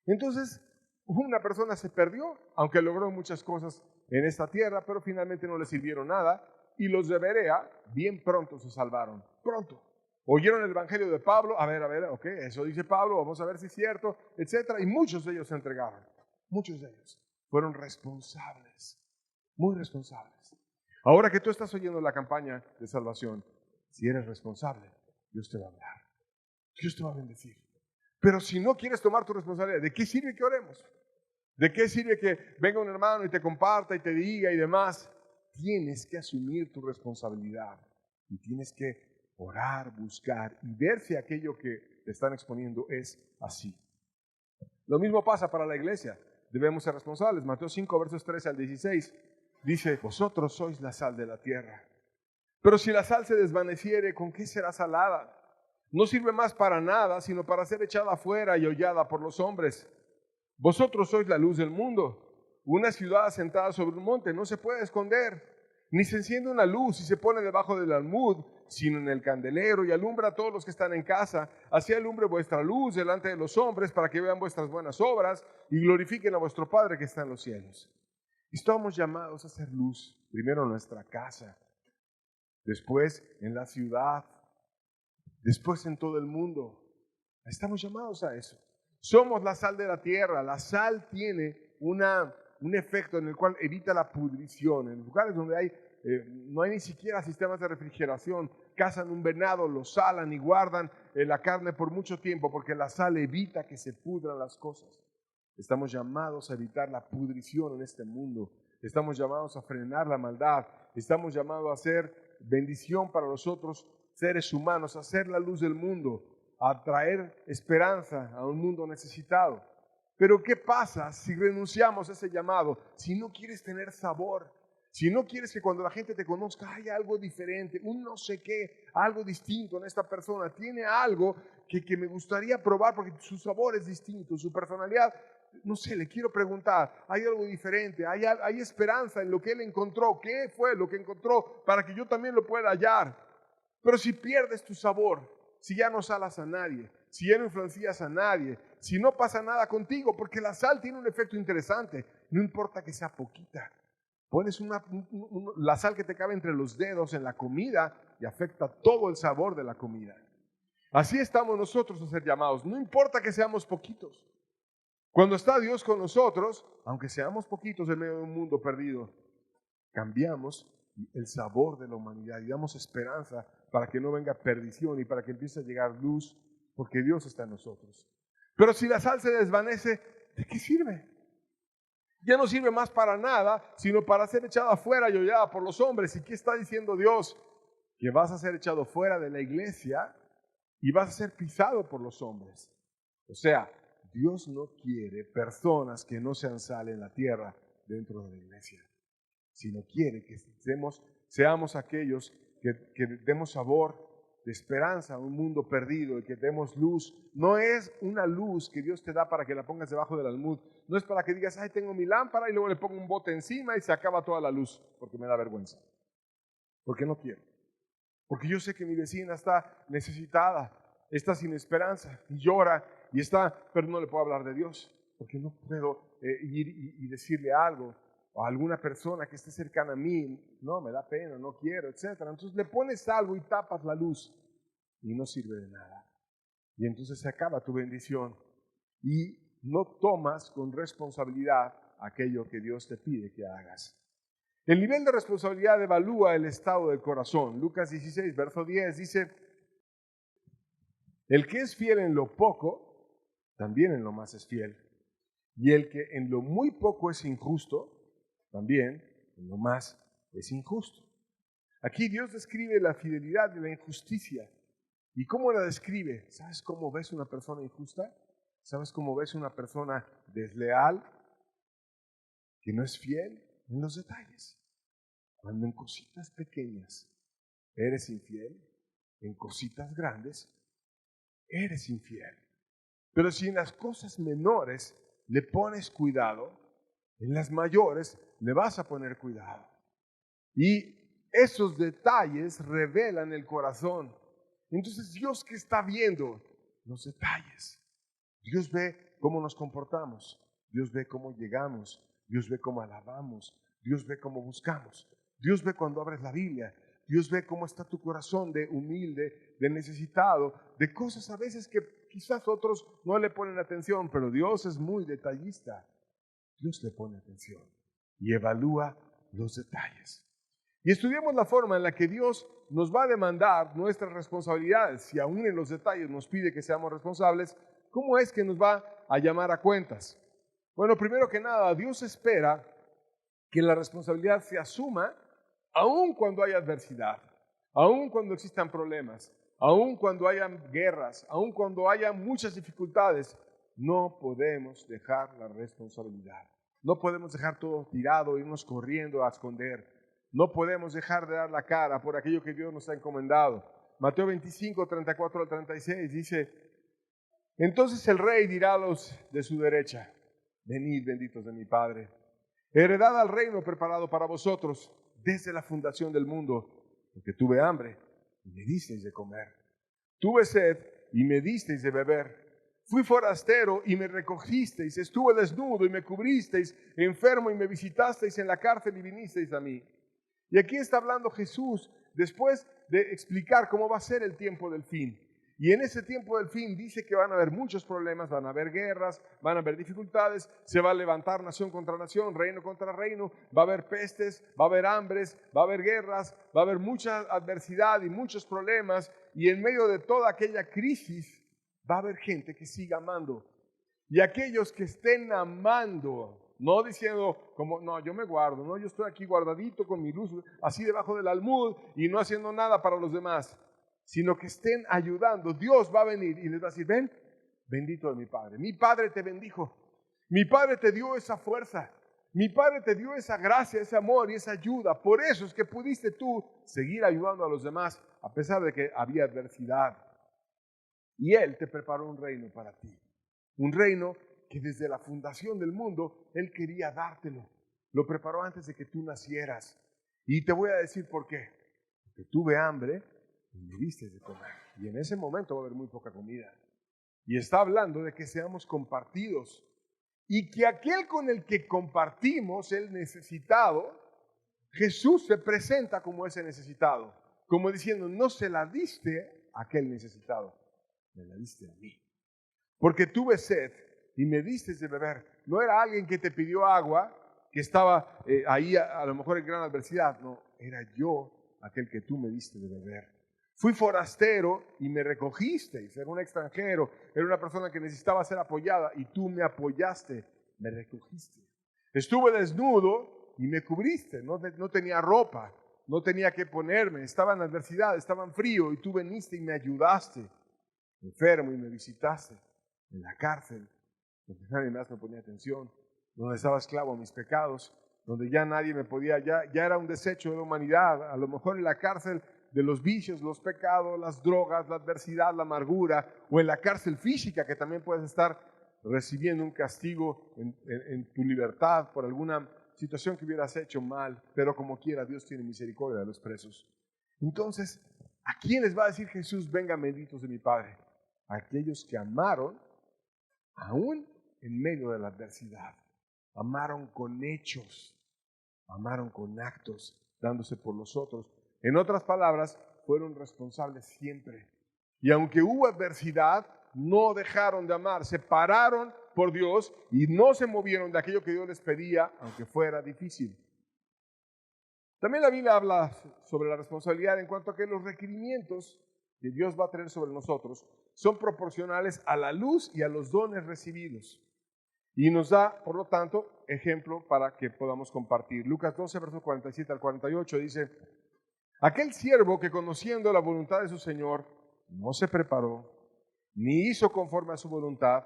Entonces, una persona se perdió, aunque logró muchas cosas en esta tierra, pero finalmente no le sirvieron nada, y los de Berea bien pronto se salvaron, pronto. Oyeron el evangelio de Pablo, a ver, ok, eso dice Pablo, vamos a ver si es cierto, etcétera. Y muchos de ellos se entregaron. Muchos de ellos fueron responsables, muy responsables. Ahora que tú estás oyendo la campaña de salvación, si eres responsable, Dios te va a hablar. Dios te va a bendecir. Pero si no quieres tomar tu responsabilidad, ¿de qué sirve que oremos? ¿De qué sirve que venga un hermano y te comparta y te diga y demás? Tienes que asumir tu responsabilidad y tienes que orar, buscar y ver si aquello que te están exponiendo es así. Lo mismo pasa para la iglesia. Debemos ser responsables. Mateo 5, versos 13 al 16, dice: vosotros sois la sal de la tierra. Pero si la sal se desvaneciere, ¿con qué será salada? No sirve más para nada, sino para ser echada afuera y hollada por los hombres. Vosotros sois la luz del mundo. Una ciudad asentada sobre un monte no se puede esconder, ni se enciende una luz y se pone debajo del almud, sino en el candelero, y alumbra a todos los que están en casa. Así alumbre vuestra luz delante de los hombres, para que vean vuestras buenas obras y glorifiquen a vuestro Padre que está en los cielos. Estamos llamados a hacer luz, primero en nuestra casa, después en la ciudad, después en todo el mundo. Estamos llamados a eso. Somos la sal de la tierra. La sal tiene un efecto en el cual evita la pudrición. En lugares donde no hay ni siquiera sistemas de refrigeración, cazan un venado, lo salan y guardan la carne por mucho tiempo, porque la sal evita que se pudran las cosas. Estamos llamados a evitar la pudrición en este mundo. Estamos llamados a frenar la maldad. Estamos llamados a ser bendición para los otros seres humanos, a ser la luz del mundo, a traer esperanza a un mundo necesitado. Pero ¿qué pasa si renunciamos a ese llamado? Si no quieres tener sabor, si no quieres que cuando la gente te conozca haya algo diferente, un no sé qué, algo distinto en esta persona, tiene algo que me gustaría probar porque su sabor es distinto, su personalidad, no sé, le quiero preguntar, hay algo diferente, hay esperanza en lo que él encontró, ¿qué fue lo que encontró para que yo también lo pueda hallar? Pero si pierdes tu sabor, si ya no salas a nadie, si ya no influencias a nadie, si no pasa nada contigo, porque la sal tiene un efecto interesante, no importa que sea poquita. Pones la sal que te cabe entre los dedos en la comida y afecta todo el sabor de la comida. Así estamos nosotros a ser llamados, no importa que seamos poquitos. Cuando está Dios con nosotros, aunque seamos poquitos en medio de un mundo perdido, cambiamos el sabor de la humanidad y damos esperanza para que no venga perdición y para que empiece a llegar luz, porque Dios está en nosotros. Pero si la sal se desvanece, ¿de qué sirve? Ya no sirve más para nada, sino para ser echada afuera y hollada por los hombres. ¿Y qué está diciendo Dios? Que vas a ser echado fuera de la iglesia y vas a ser pisado por los hombres. O sea, Dios no quiere personas que no sean sal en la tierra dentro de la iglesia, sino quiere que seamos aquellos que demos sabor de esperanza a un mundo perdido y que demos luz. No es una luz que Dios te da para que la pongas debajo del almud. No es para que digas, ay, tengo mi lámpara y luego le pongo un bote encima y se acaba toda la luz, porque me da vergüenza. Porque no quiero. Porque yo sé que mi vecina está necesitada, está sin esperanza y llora y pero no le puedo hablar de Dios, porque no puedo ir y decirle algo a alguna persona que esté cercana a mí. No, me da pena, no quiero, etc. Entonces le pones algo y tapas la luz y no sirve de nada. Y entonces se acaba tu bendición y no tomas con responsabilidad aquello que Dios te pide que hagas. El nivel de responsabilidad evalúa el estado del corazón. Lucas 16, verso 10 dice: el que es fiel en lo poco, también en lo más es fiel. Y el que en lo muy poco es injusto, también en lo más es injusto. Aquí Dios describe la fidelidad y la injusticia. ¿Y cómo la describe? ¿Sabes cómo ves una persona injusta? ¿Sabes cómo ves una persona desleal? Que no es fiel en los detalles. Cuando en cositas pequeñas eres infiel, en cositas grandes eres infiel. Pero si en las cosas menores le pones cuidado, en las mayores le vas a poner cuidado. Y esos detalles revelan el corazón. Entonces, Dios, ¿qué está viendo? Los detalles. Dios ve cómo nos comportamos. Dios ve cómo llegamos. Dios ve cómo alabamos. Dios ve cómo buscamos. Dios ve cuando abres la Biblia. Dios ve cómo está tu corazón de humilde, de necesitado, de cosas a veces que quizás otros no le ponen atención, pero Dios es muy detallista. Dios le pone atención y evalúa los detalles. Y estudiemos la forma en la que Dios nos va a demandar nuestras responsabilidades. Si aún en los detalles nos pide que seamos responsables, ¿cómo es que nos va a llamar a cuentas? Bueno, primero que nada, Dios espera que la responsabilidad se asuma aun cuando haya adversidad, aun cuando existan problemas, aun cuando haya guerras, aun cuando haya muchas dificultades. No podemos dejar la responsabilidad. No podemos dejar todo tirado, irnos corriendo a esconder. No podemos dejar de dar la cara por aquello que Dios nos ha encomendado. Mateo 25, 34 al 36 dice: entonces el rey dirá a los de su derecha: venid, benditos de mi Padre, heredad al reino preparado para vosotros desde la fundación del mundo, porque tuve hambre y me disteis de comer, tuve sed y me disteis de beber, fui forastero y me recogisteis, estuve desnudo y me cubristeis, enfermo y me visitasteis, en la cárcel y vinisteis a mí. Y aquí está hablando Jesús después de explicar cómo va a ser el tiempo del fin. Y en ese tiempo del fin dice que van a haber muchos problemas, van a haber guerras, van a haber dificultades, se va a levantar nación contra nación, reino contra reino, va a haber pestes, va a haber hambres, va a haber guerras, va a haber mucha adversidad y muchos problemas. Y en medio de toda aquella crisis va a haber gente que siga amando. Y aquellos que estén amando, no diciendo como, no, yo me guardo, no, yo estoy aquí guardadito con mi luz, así debajo del almud y no haciendo nada para los demás, sino que estén ayudando. Dios va a venir y les va a decir: ven, bendito de mi Padre. Mi Padre te bendijo. Mi Padre te dio esa fuerza. Mi Padre te dio esa gracia, ese amor y esa ayuda. Por eso es que pudiste tú seguir ayudando a los demás, a pesar de que había adversidad. Y Él te preparó un reino para ti. Un reino que desde la fundación del mundo Él quería dártelo. Lo preparó antes de que tú nacieras. Y te voy a decir por qué. Porque tuve hambre y me diste de comer. Y en ese momento va a haber muy poca comida. Y está hablando de que seamos compartidos. Y que aquel con el que compartimos, el necesitado, Jesús se presenta como ese necesitado. Como diciendo: no se la diste a aquel necesitado, me la diste a mí. Porque tuve sed y me diste de beber. No era alguien que te pidió agua, que estaba ahí a lo mejor en gran adversidad. No, era yo aquel que tú me diste de beber. Fui forastero y me recogisteis. Era un extranjero, era una persona que necesitaba ser apoyada y tú me apoyaste, me recogiste. Estuve desnudo y me cubriste. No tenía ropa, no tenía que ponerme. Estaba en adversidad, estaba en frío y tú viniste y me ayudaste. Enfermo y me visitaste. En la cárcel, donde nadie más me ponía atención, donde estaba esclavo a mis pecados, donde ya nadie me podía, ya era un desecho de la humanidad. A lo mejor en la cárcel de los vicios, los pecados, las drogas, la adversidad, la amargura, o en la cárcel física, que también puedes estar recibiendo un castigo en tu libertad por alguna situación que hubieras hecho mal, pero como quiera Dios tiene misericordia de los presos. Entonces, ¿a quién les va a decir Jesús: vengan benditos de mi Padre? A aquellos que amaron aún en medio de la adversidad, amaron con hechos, amaron con actos, dándose por los otros. En otras palabras, fueron responsables siempre. Y aunque hubo adversidad, no dejaron de amar, se pararon por Dios y no se movieron de aquello que Dios les pedía, aunque fuera difícil. También la Biblia habla sobre la responsabilidad en cuanto a que los requerimientos que Dios va a tener sobre nosotros son proporcionales a la luz y a los dones recibidos. Y nos da, por lo tanto, ejemplo para que podamos compartir. Lucas 12, versos 47 al 48 dice: aquel siervo que, conociendo la voluntad de su Señor, no se preparó, ni hizo conforme a su voluntad,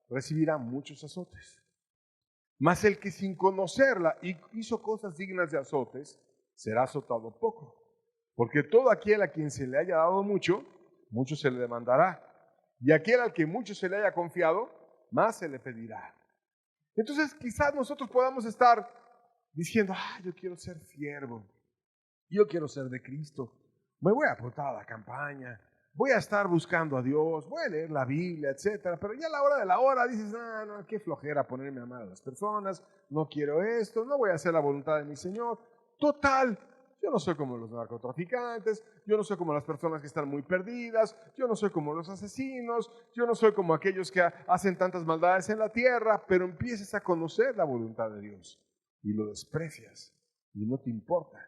recibirá muchos azotes. Mas el que sin conocerla hizo cosas dignas de azotes, será azotado poco. Porque todo aquel a quien se le haya dado mucho, mucho se le demandará. Y aquel al que mucho se le haya confiado, más se le pedirá. Entonces quizás nosotros podamos estar diciendo: yo quiero ser siervo, yo quiero ser de Cristo, me voy a apuntar a la campaña, voy a estar buscando a Dios, voy a leer la Biblia, etcétera. Pero ya a la hora de la hora dices: no, qué flojera ponerme a amar a las personas, no quiero esto, no voy a hacer la voluntad de mi Señor. Total, Yo no soy como los narcotraficantes, yo no soy como las personas que están muy perdidas, yo no soy como los asesinos, yo no soy como aquellos que hacen tantas maldades en la tierra, pero empiezas a conocer la voluntad de Dios y lo desprecias y no te importa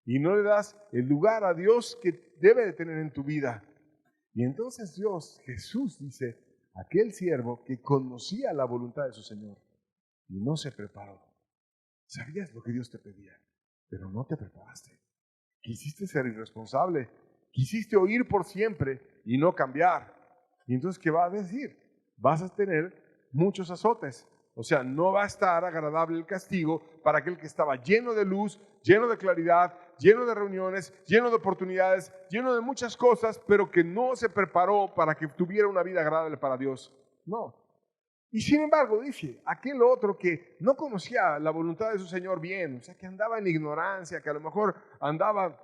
y no le das el lugar a Dios que debe de tener en tu vida. Y entonces Jesús dice, aquel siervo que conocía la voluntad de su Señor y no se preparó. Sabías lo que Dios te pedía, pero no te preparaste. Quisiste ser irresponsable, quisiste oír por siempre y no cambiar. Y entonces, ¿qué va a decir? Vas a tener muchos azotes. O sea, no va a estar agradable el castigo para aquel que estaba lleno de luz, lleno de claridad, lleno de reuniones, lleno de oportunidades, lleno de muchas cosas, pero que no se preparó para que tuviera una vida agradable para Dios. No. Y sin embargo, dice, aquel otro que no conocía la voluntad de su Señor bien, o sea, que andaba en ignorancia, que a lo mejor andaba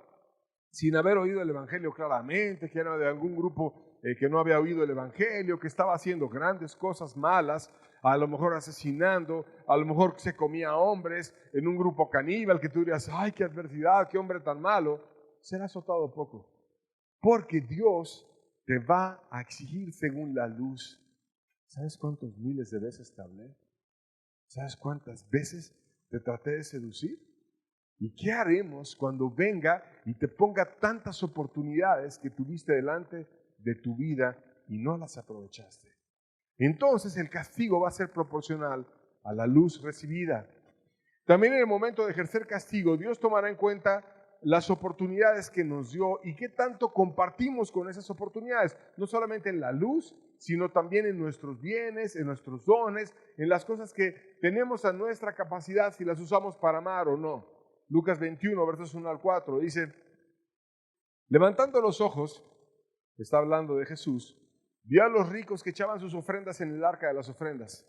sin haber oído el Evangelio claramente, que era de algún grupo que no había oído el Evangelio, que estaba haciendo grandes cosas malas, a lo mejor asesinando, a lo mejor se comía hombres en un grupo caníbal, que tú dirías, ay, qué adversidad, qué hombre tan malo, será azotado poco, porque Dios te va a exigir según la luz. ¿Sabes cuántos miles de veces te hablé? ¿Sabes cuántas veces te traté de seducir? ¿Y qué haremos cuando venga y te ponga tantas oportunidades que tuviste delante de tu vida y no las aprovechaste? Entonces el castigo va a ser proporcional a la luz recibida. También en el momento de ejercer castigo, Dios tomará en cuenta las oportunidades que nos dio y qué tanto compartimos con esas oportunidades, no solamente en la luz, sino también en nuestros bienes, en nuestros dones, en las cosas que tenemos a nuestra capacidad, si las usamos para amar o no. Lucas 21, versos 1 al 4, dice, levantando los ojos, está hablando de Jesús, vio a los ricos que echaban sus ofrendas en el arca de las ofrendas,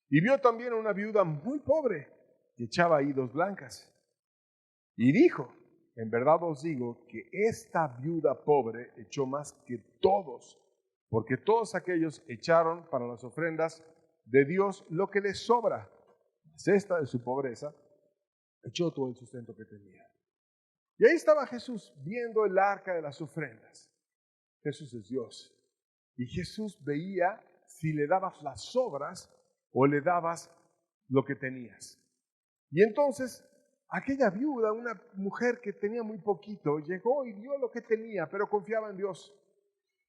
y vio también a una viuda muy pobre que echaba ahí 2 blancas, y dijo, en verdad os digo que esta viuda pobre echó más que todos, porque todos aquellos echaron para las ofrendas de Dios lo que les sobra, mas esta de su pobreza echó todo el sustento que tenía. Y ahí estaba Jesús viendo el arca de las ofrendas. Jesús es Dios. Y Jesús veía si le dabas las sobras o le dabas lo que tenías. Y entonces aquella viuda, una mujer que tenía muy poquito, llegó y dio lo que tenía, pero confiaba en Dios.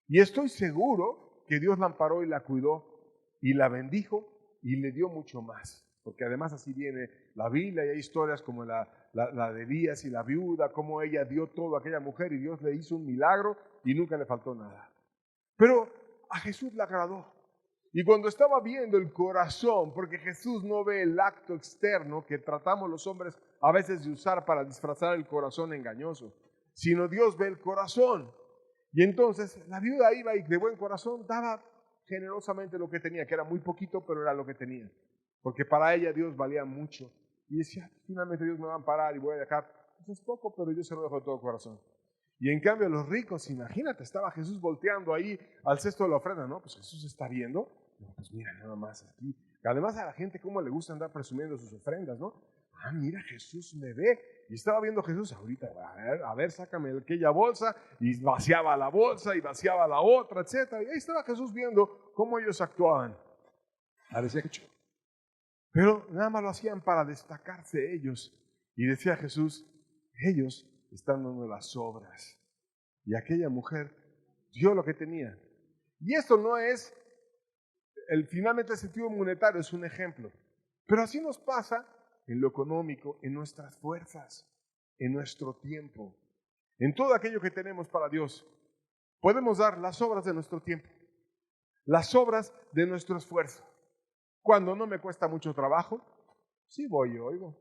Y estoy seguro que Dios la amparó y la cuidó y la bendijo y le dio mucho más. Porque además así viene la Biblia y hay historias como la de Elías y la viuda, cómo ella dio todo a aquella mujer y Dios le hizo un milagro y nunca le faltó nada. Pero a Jesús le agradó. Y cuando estaba viendo el corazón, porque Jesús no ve el acto externo que tratamos los hombres a veces de usar para disfrazar el corazón engañoso, sino Dios ve el corazón. Y entonces la viuda iba y de buen corazón daba generosamente lo que tenía, que era muy poquito, pero era lo que tenía. Porque para ella Dios valía mucho. Y decía, finalmente Dios me va a amparar y voy a dejar. Pues es poco, pero yo se lo dejo de todo corazón. Y en cambio los ricos, imagínate, estaba Jesús volteando ahí al cesto de la ofrenda, ¿no? Pues Jesús está viendo. No, pues mira, nada más aquí. Además a la gente cómo le gusta andar presumiendo sus ofrendas, ¿no? Ah, mira, Jesús me ve. Y estaba viendo Jesús, ahorita, a ver, sácame aquella bolsa. Y vaciaba la bolsa y vaciaba la otra, etc. Y ahí estaba Jesús viendo cómo ellos actuaban. Parecía que pero nada más lo hacían para destacarse ellos. Y decía Jesús, ellos están dando las obras. Y aquella mujer dio lo que tenía. Y esto no es, finalmente el sentido monetario es un ejemplo. Pero así nos pasa en lo económico, en nuestras fuerzas, en nuestro tiempo, en todo aquello que tenemos para Dios. Podemos dar las obras de nuestro tiempo, las obras de nuestro esfuerzo. Cuando no me cuesta mucho trabajo, sí voy y oigo.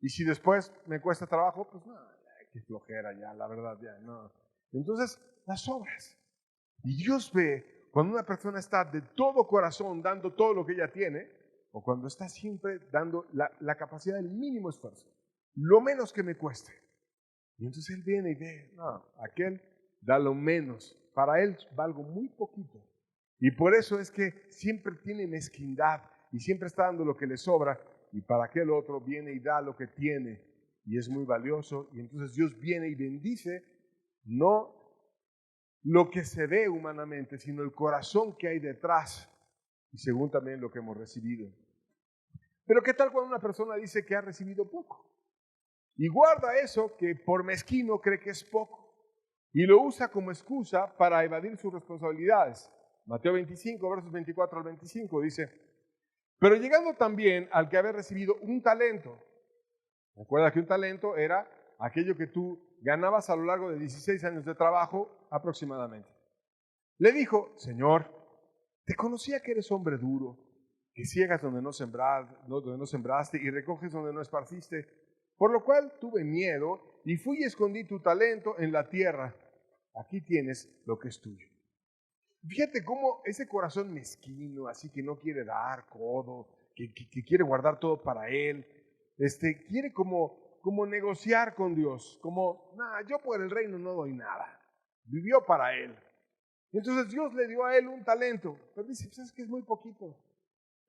Y si después me cuesta trabajo, pues no, qué flojera ya, la verdad ya, no. Entonces, las obras. Y Dios ve cuando una persona está de todo corazón dando todo lo que ella tiene, o cuando está siempre dando la capacidad del mínimo esfuerzo, lo menos que me cueste. Y entonces Él viene y ve, no, aquel da lo menos, para Él valgo muy poquito. Y por eso es que siempre tiene mezquindad y siempre está dando lo que le sobra, y para aquel otro viene y da lo que tiene. y es muy valioso. Y entonces Dios viene y bendice no lo que se ve humanamente, sino el corazón que hay detrás y según también lo que hemos recibido. Pero ¿qué tal cuando una persona dice que ha recibido poco? Y guarda eso que por mezquino cree que es poco y lo usa como excusa para evadir sus responsabilidades. Mateo 25, versos 24 al 25 dice: pero llegando también al que había recibido un talento. Recuerda que un talento era aquello que tú ganabas a lo largo de 16 años de trabajo aproximadamente. Le dijo: Señor, te conocía que eres hombre duro, que ciegas donde no sembraste y recoges donde no esparciste, por lo cual tuve miedo y fui y escondí tu talento en la tierra. Aquí tienes lo que es tuyo. Fíjate cómo ese corazón mezquino, así que no quiere dar codo, que quiere guardar todo para él, quiere como negociar con Dios, como, yo por el reino no doy nada. Vivió para él. Entonces Dios le dio a él un talento, pero dice, pues es que es muy poquito.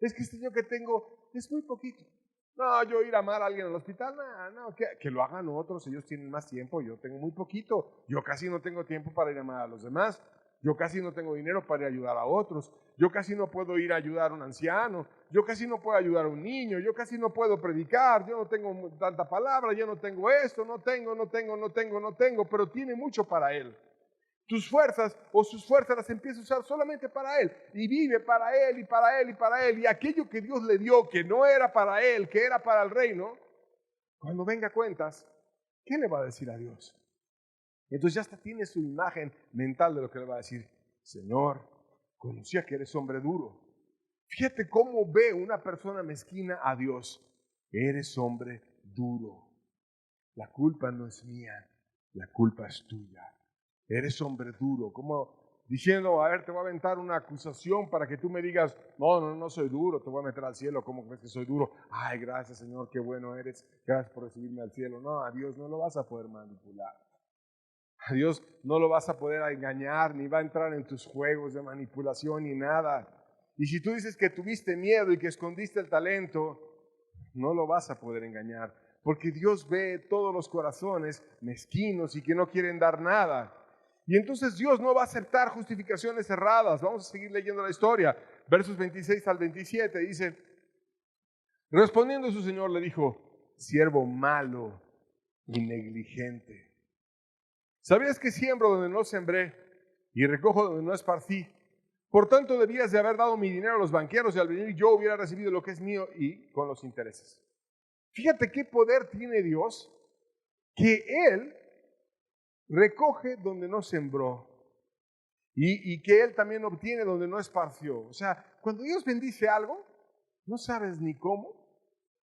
Es que yo que tengo es muy poquito. No, yo ir a amar a alguien al hospital, no, que lo hagan otros, ellos tienen más tiempo, yo tengo muy poquito. Yo casi no tengo tiempo para ir a amar a los demás. Yo casi no tengo dinero para ir a ayudar a otros. Yo casi no puedo ir a ayudar a un anciano. Yo casi no puedo ayudar a un niño. Yo casi no puedo predicar. Yo no tengo tanta palabra. Yo no tengo esto. No tengo. Pero tiene mucho para él. Tus fuerzas o sus fuerzas las empieza a usar solamente para él. Y vive para él y para él y para él. Y aquello que Dios le dio, que no era para él, que era para el reino, cuando venga a cuentas, ¿qué le va a decir a Dios? Entonces ya hasta tiene su imagen mental de lo que le va a decir. Señor, conocía que eres hombre duro. Fíjate cómo ve una persona mezquina a Dios. Eres hombre duro. La culpa no es mía, la culpa es tuya. Eres hombre duro. Como diciendo, a ver, te voy a aventar una acusación para que tú me digas, no soy duro, te voy a meter al cielo. ¿Cómo crees que soy duro? Ay, gracias Señor, qué bueno eres. Gracias por recibirme al cielo. No, a Dios no lo vas a poder manipular. A Dios no lo vas a poder engañar, ni va a entrar en tus juegos de manipulación ni nada. Y si tú dices que tuviste miedo y que escondiste el talento, no lo vas a poder engañar. Porque Dios ve todos los corazones mezquinos y que no quieren dar nada. Y entonces Dios no va a aceptar justificaciones erradas. Vamos a seguir leyendo la historia. Versos 26 al 27 dice: respondiendo su señor le dijo: siervo malo y negligente. ¿Sabías que siembro donde no sembré y recojo donde no esparcí? Por tanto, debías de haber dado mi dinero a los banqueros y al venir yo hubiera recibido lo que es mío y con los intereses. Fíjate qué poder tiene Dios, que Él recoge donde no sembró y que Él también obtiene donde no esparció. O sea, cuando Dios bendice algo, no sabes ni cómo,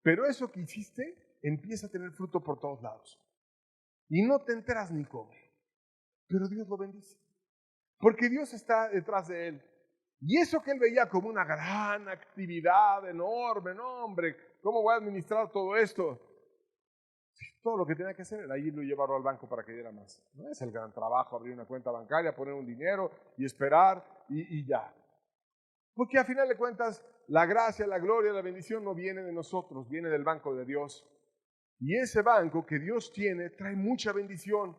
pero eso que hiciste empieza a tener fruto por todos lados. Y no te enteras ni cómo. Pero Dios lo bendice, porque Dios está detrás de él. Y eso que él veía como una gran actividad enorme, no hombre, ¿cómo voy a administrar todo esto? Todo lo que tenía que hacer era irlo y llevarlo al banco para que diera más. No es el gran trabajo abrir una cuenta bancaria, poner un dinero y esperar y ya. Porque a final de cuentas, la gracia, la gloria, la bendición no viene de nosotros, viene del banco de Dios. Y ese banco que Dios tiene trae mucha bendición.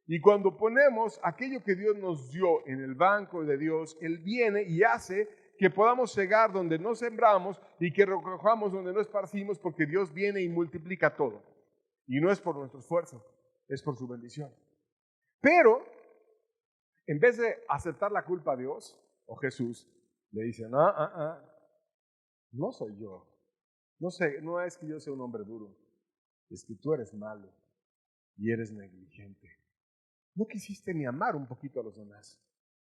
Y cuando ponemos aquello que Dios nos dio en el banco de Dios, Él viene y hace que podamos cegar donde no sembramos y que recojamos donde no esparcimos, porque Dios viene y multiplica todo. Y no es por nuestro esfuerzo, es por su bendición. Pero, en vez de aceptar la culpa a Dios o Jesús, le dicen, no soy yo. No es que yo sea un hombre duro, es que tú eres malo y eres negligente. No quisiste ni amar un poquito a los demás.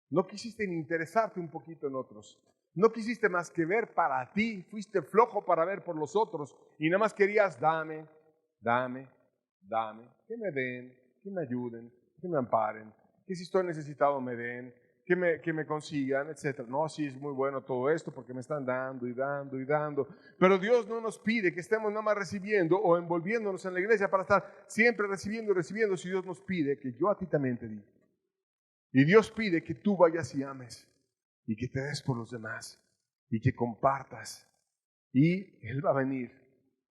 No quisiste ni interesarte un poquito en otros. No quisiste más que ver para ti. Fuiste flojo para ver por los otros. Y nada más querías dame. Que me den, que me ayuden, que me amparen. Que si estoy necesitado me den. Que me consigan, etc. No, sí es muy bueno todo esto porque me están dando y dando y dando. Pero Dios no nos pide que estemos nada más recibiendo o envolviéndonos en la iglesia para estar siempre recibiendo y recibiendo. Si Dios nos pide que yo a ti también te di. Y Dios pide que tú vayas y ames y que te des por los demás y que compartas. Y Él va a venir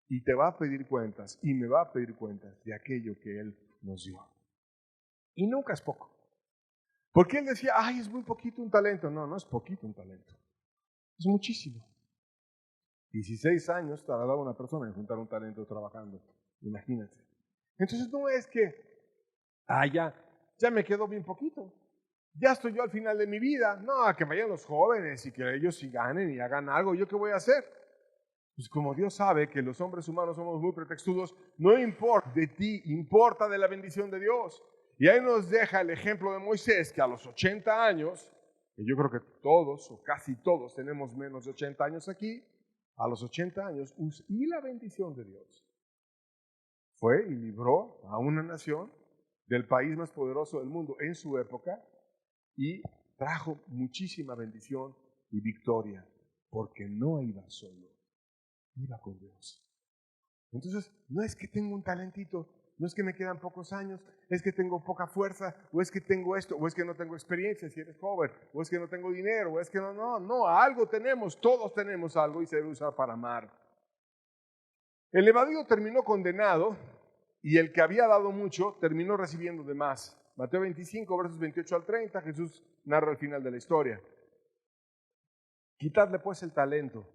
y te va a pedir cuentas y me va a pedir cuentas de aquello que Él nos dio. Y nunca es poco. Porque Él decía, ay, es muy poquito un talento. No, no es poquito un talento. Es muchísimo. 16 años tardaba una persona en juntar un talento trabajando. Imagínate. Entonces no es que, ya me quedó bien poquito. Ya estoy yo al final de mi vida. No, que vayan los jóvenes y que ellos sí ganen y hagan algo. ¿Yo qué voy a hacer? Pues como Dios sabe que los hombres humanos somos muy pretextudos, no importa de ti, importa de la bendición de Dios. Y ahí nos deja el ejemplo de Moisés, que a los 80 años, que yo creo que todos o casi todos tenemos menos de 80 años aquí, a los 80 años, y la bendición de Dios, fue y libró a una nación del país más poderoso del mundo en su época y trajo muchísima bendición y victoria, porque no iba solo, iba con Dios. Entonces, no es que tengo un talentito, no es que me quedan pocos años, es que tengo poca fuerza, o es que tengo esto, o es que no tengo experiencia si eres joven, o es que no tengo dinero, o es que no, algo tenemos, todos tenemos algo y se debe usar para amar. El evadido terminó condenado y el que había dado mucho terminó recibiendo de más. Mateo 25, versos 28 al 30, Jesús narra el final de la historia. Quitadle pues el talento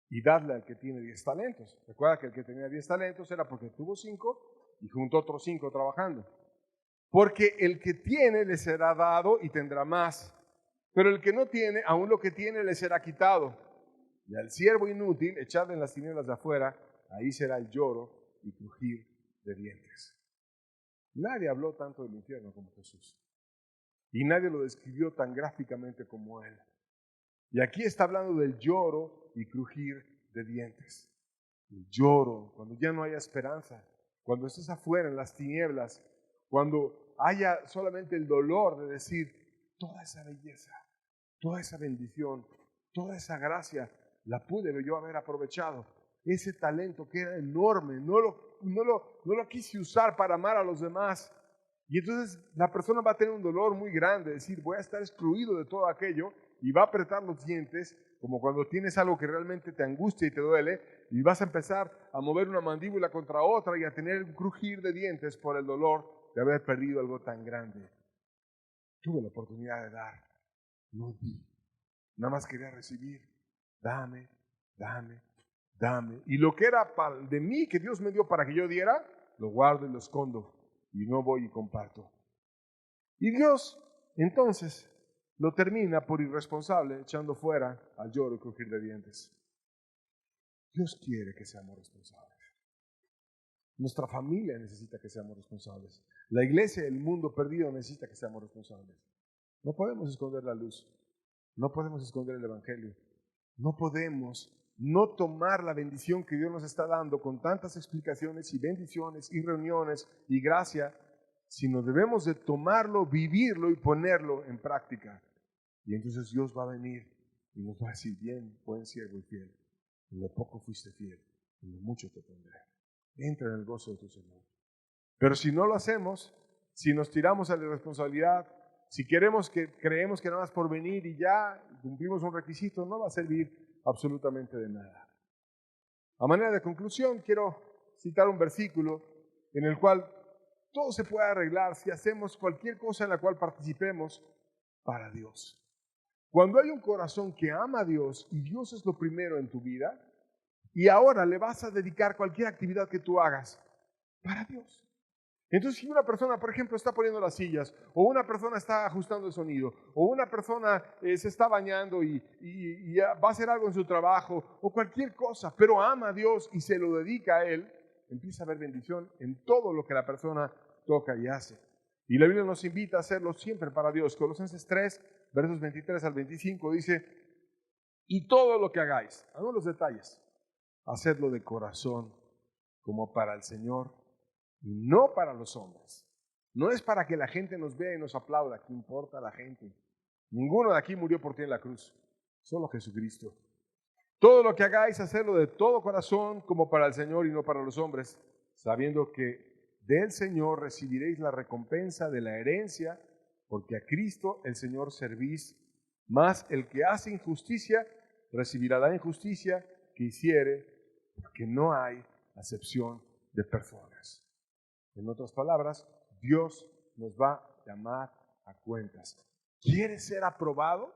y dadle al que tiene 10 talentos. Recuerda que el que tenía 10 talentos era porque tuvo 5 y juntó otros 5 trabajando. Porque el que tiene le será dado y tendrá más, pero el que no tiene, aún lo que tiene le será quitado. Y al siervo inútil, echadle en las tinieblas de afuera, ahí será el lloro y crujir de dientes. Nadie habló tanto del infierno como Jesús. Y nadie lo describió tan gráficamente como Él. Y aquí está hablando del lloro y crujir de dientes. El lloro, cuando ya no haya esperanza, cuando estés afuera en las tinieblas, cuando haya solamente el dolor de decir, toda esa belleza, toda esa bendición, toda esa gracia, la pude yo haber aprovechado. Ese talento que era enorme, no lo quise usar para amar a los demás. Y entonces la persona va a tener un dolor muy grande, decir, voy a estar excluido de todo aquello, y va a apretar los dientes, como cuando tienes algo que realmente te angustia y te duele, y vas a empezar a mover una mandíbula contra otra y a tener un crujir de dientes por el dolor de haber perdido algo tan grande. Tuve la oportunidad de dar, no di, nada más quería recibir, dame, dame, dame. Y lo que era de mí, que Dios me dio para que yo diera, lo guardo y lo escondo, y no voy y comparto. Y Dios, entonces, lo termina por irresponsable echando fuera al lloro y crujir de dientes. Dios quiere que seamos responsables. Nuestra familia necesita que seamos responsables. La iglesia, el mundo perdido necesita que seamos responsables. No podemos esconder la luz. No podemos esconder el evangelio. No podemos no tomar la bendición que Dios nos está dando con tantas explicaciones y bendiciones y reuniones y gracia, sino debemos de tomarlo, vivirlo y ponerlo en práctica. Y entonces Dios va a venir y nos va a decir, bien, buen siervo y fiel, en lo poco fuiste fiel, en lo mucho te pondré. Entra en el gozo de tu Señor. Pero si no lo hacemos, si nos tiramos a la irresponsabilidad, si creemos que nada más por venir y ya cumplimos un requisito, no va a servir absolutamente de nada. A manera de conclusión, quiero citar un versículo en el cual todo se puede arreglar si hacemos cualquier cosa en la cual participemos para Dios. Cuando hay un corazón que ama a Dios y Dios es lo primero en tu vida, y ahora le vas a dedicar cualquier actividad que tú hagas para Dios. Entonces, si una persona, por ejemplo, está poniendo las sillas, o una persona está ajustando el sonido, o una persona se está bañando y va a hacer algo en su trabajo, o cualquier cosa, pero ama a Dios y se lo dedica a Él, empieza a haber bendición en todo lo que la persona toca y hace. Y la Biblia nos invita a hacerlo siempre para Dios. Colosenses 3, versos 23 al 25 dice, y todo lo que hagáis, algunos los detalles, hacedlo de corazón, como para el Señor, y no para los hombres. No es para que la gente nos vea y nos aplauda, ¿qué importa a la gente? Ninguno de aquí murió por ti en la cruz, solo Jesucristo. Todo lo que hagáis, hacedlo de todo corazón, como para el Señor y no para los hombres, sabiendo que del Señor recibiréis la recompensa de la herencia, porque a Cristo el Señor servís, mas el que hace injusticia recibirá la injusticia que hiciere, porque no hay acepción de personas. En otras palabras, Dios nos va a llamar a cuentas. ¿Quieres ser aprobado?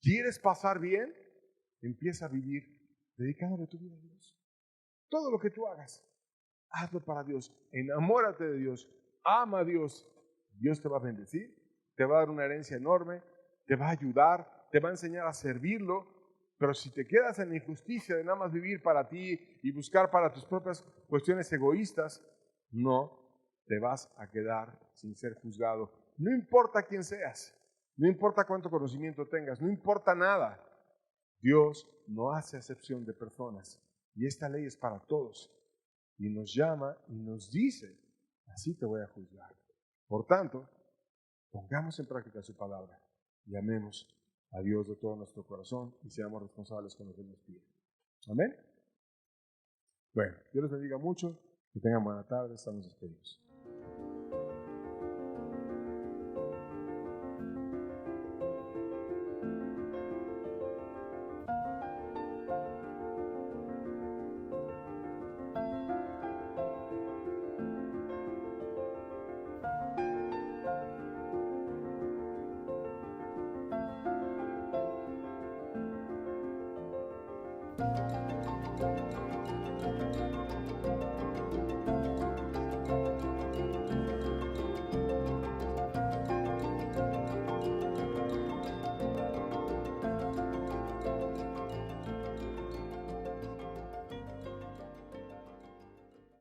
¿Quieres pasar bien? Empieza a vivir dedicándole tu vida a Dios. Todo lo que tú hagas, hazlo para Dios. Enamórate de Dios. Ama a Dios. Dios te va a bendecir, te va a dar una herencia enorme, te va a ayudar, te va a enseñar a servirlo. Pero si te quedas en la injusticia de nada más vivir para ti y buscar para tus propias cuestiones egoístas, no te vas a quedar sin ser juzgado. No importa quién seas, no importa cuánto conocimiento tengas, no importa nada. Dios no hace acepción de personas y esta ley es para todos. Y nos llama y nos dice, así te voy a juzgar. Por tanto, pongamos en práctica su palabra y amemos a Dios de todo nuestro corazón y seamos responsables con lo que nos pide. Amén. Bueno, Dios les bendiga mucho, que tengan buena tarde, estamos despedidos.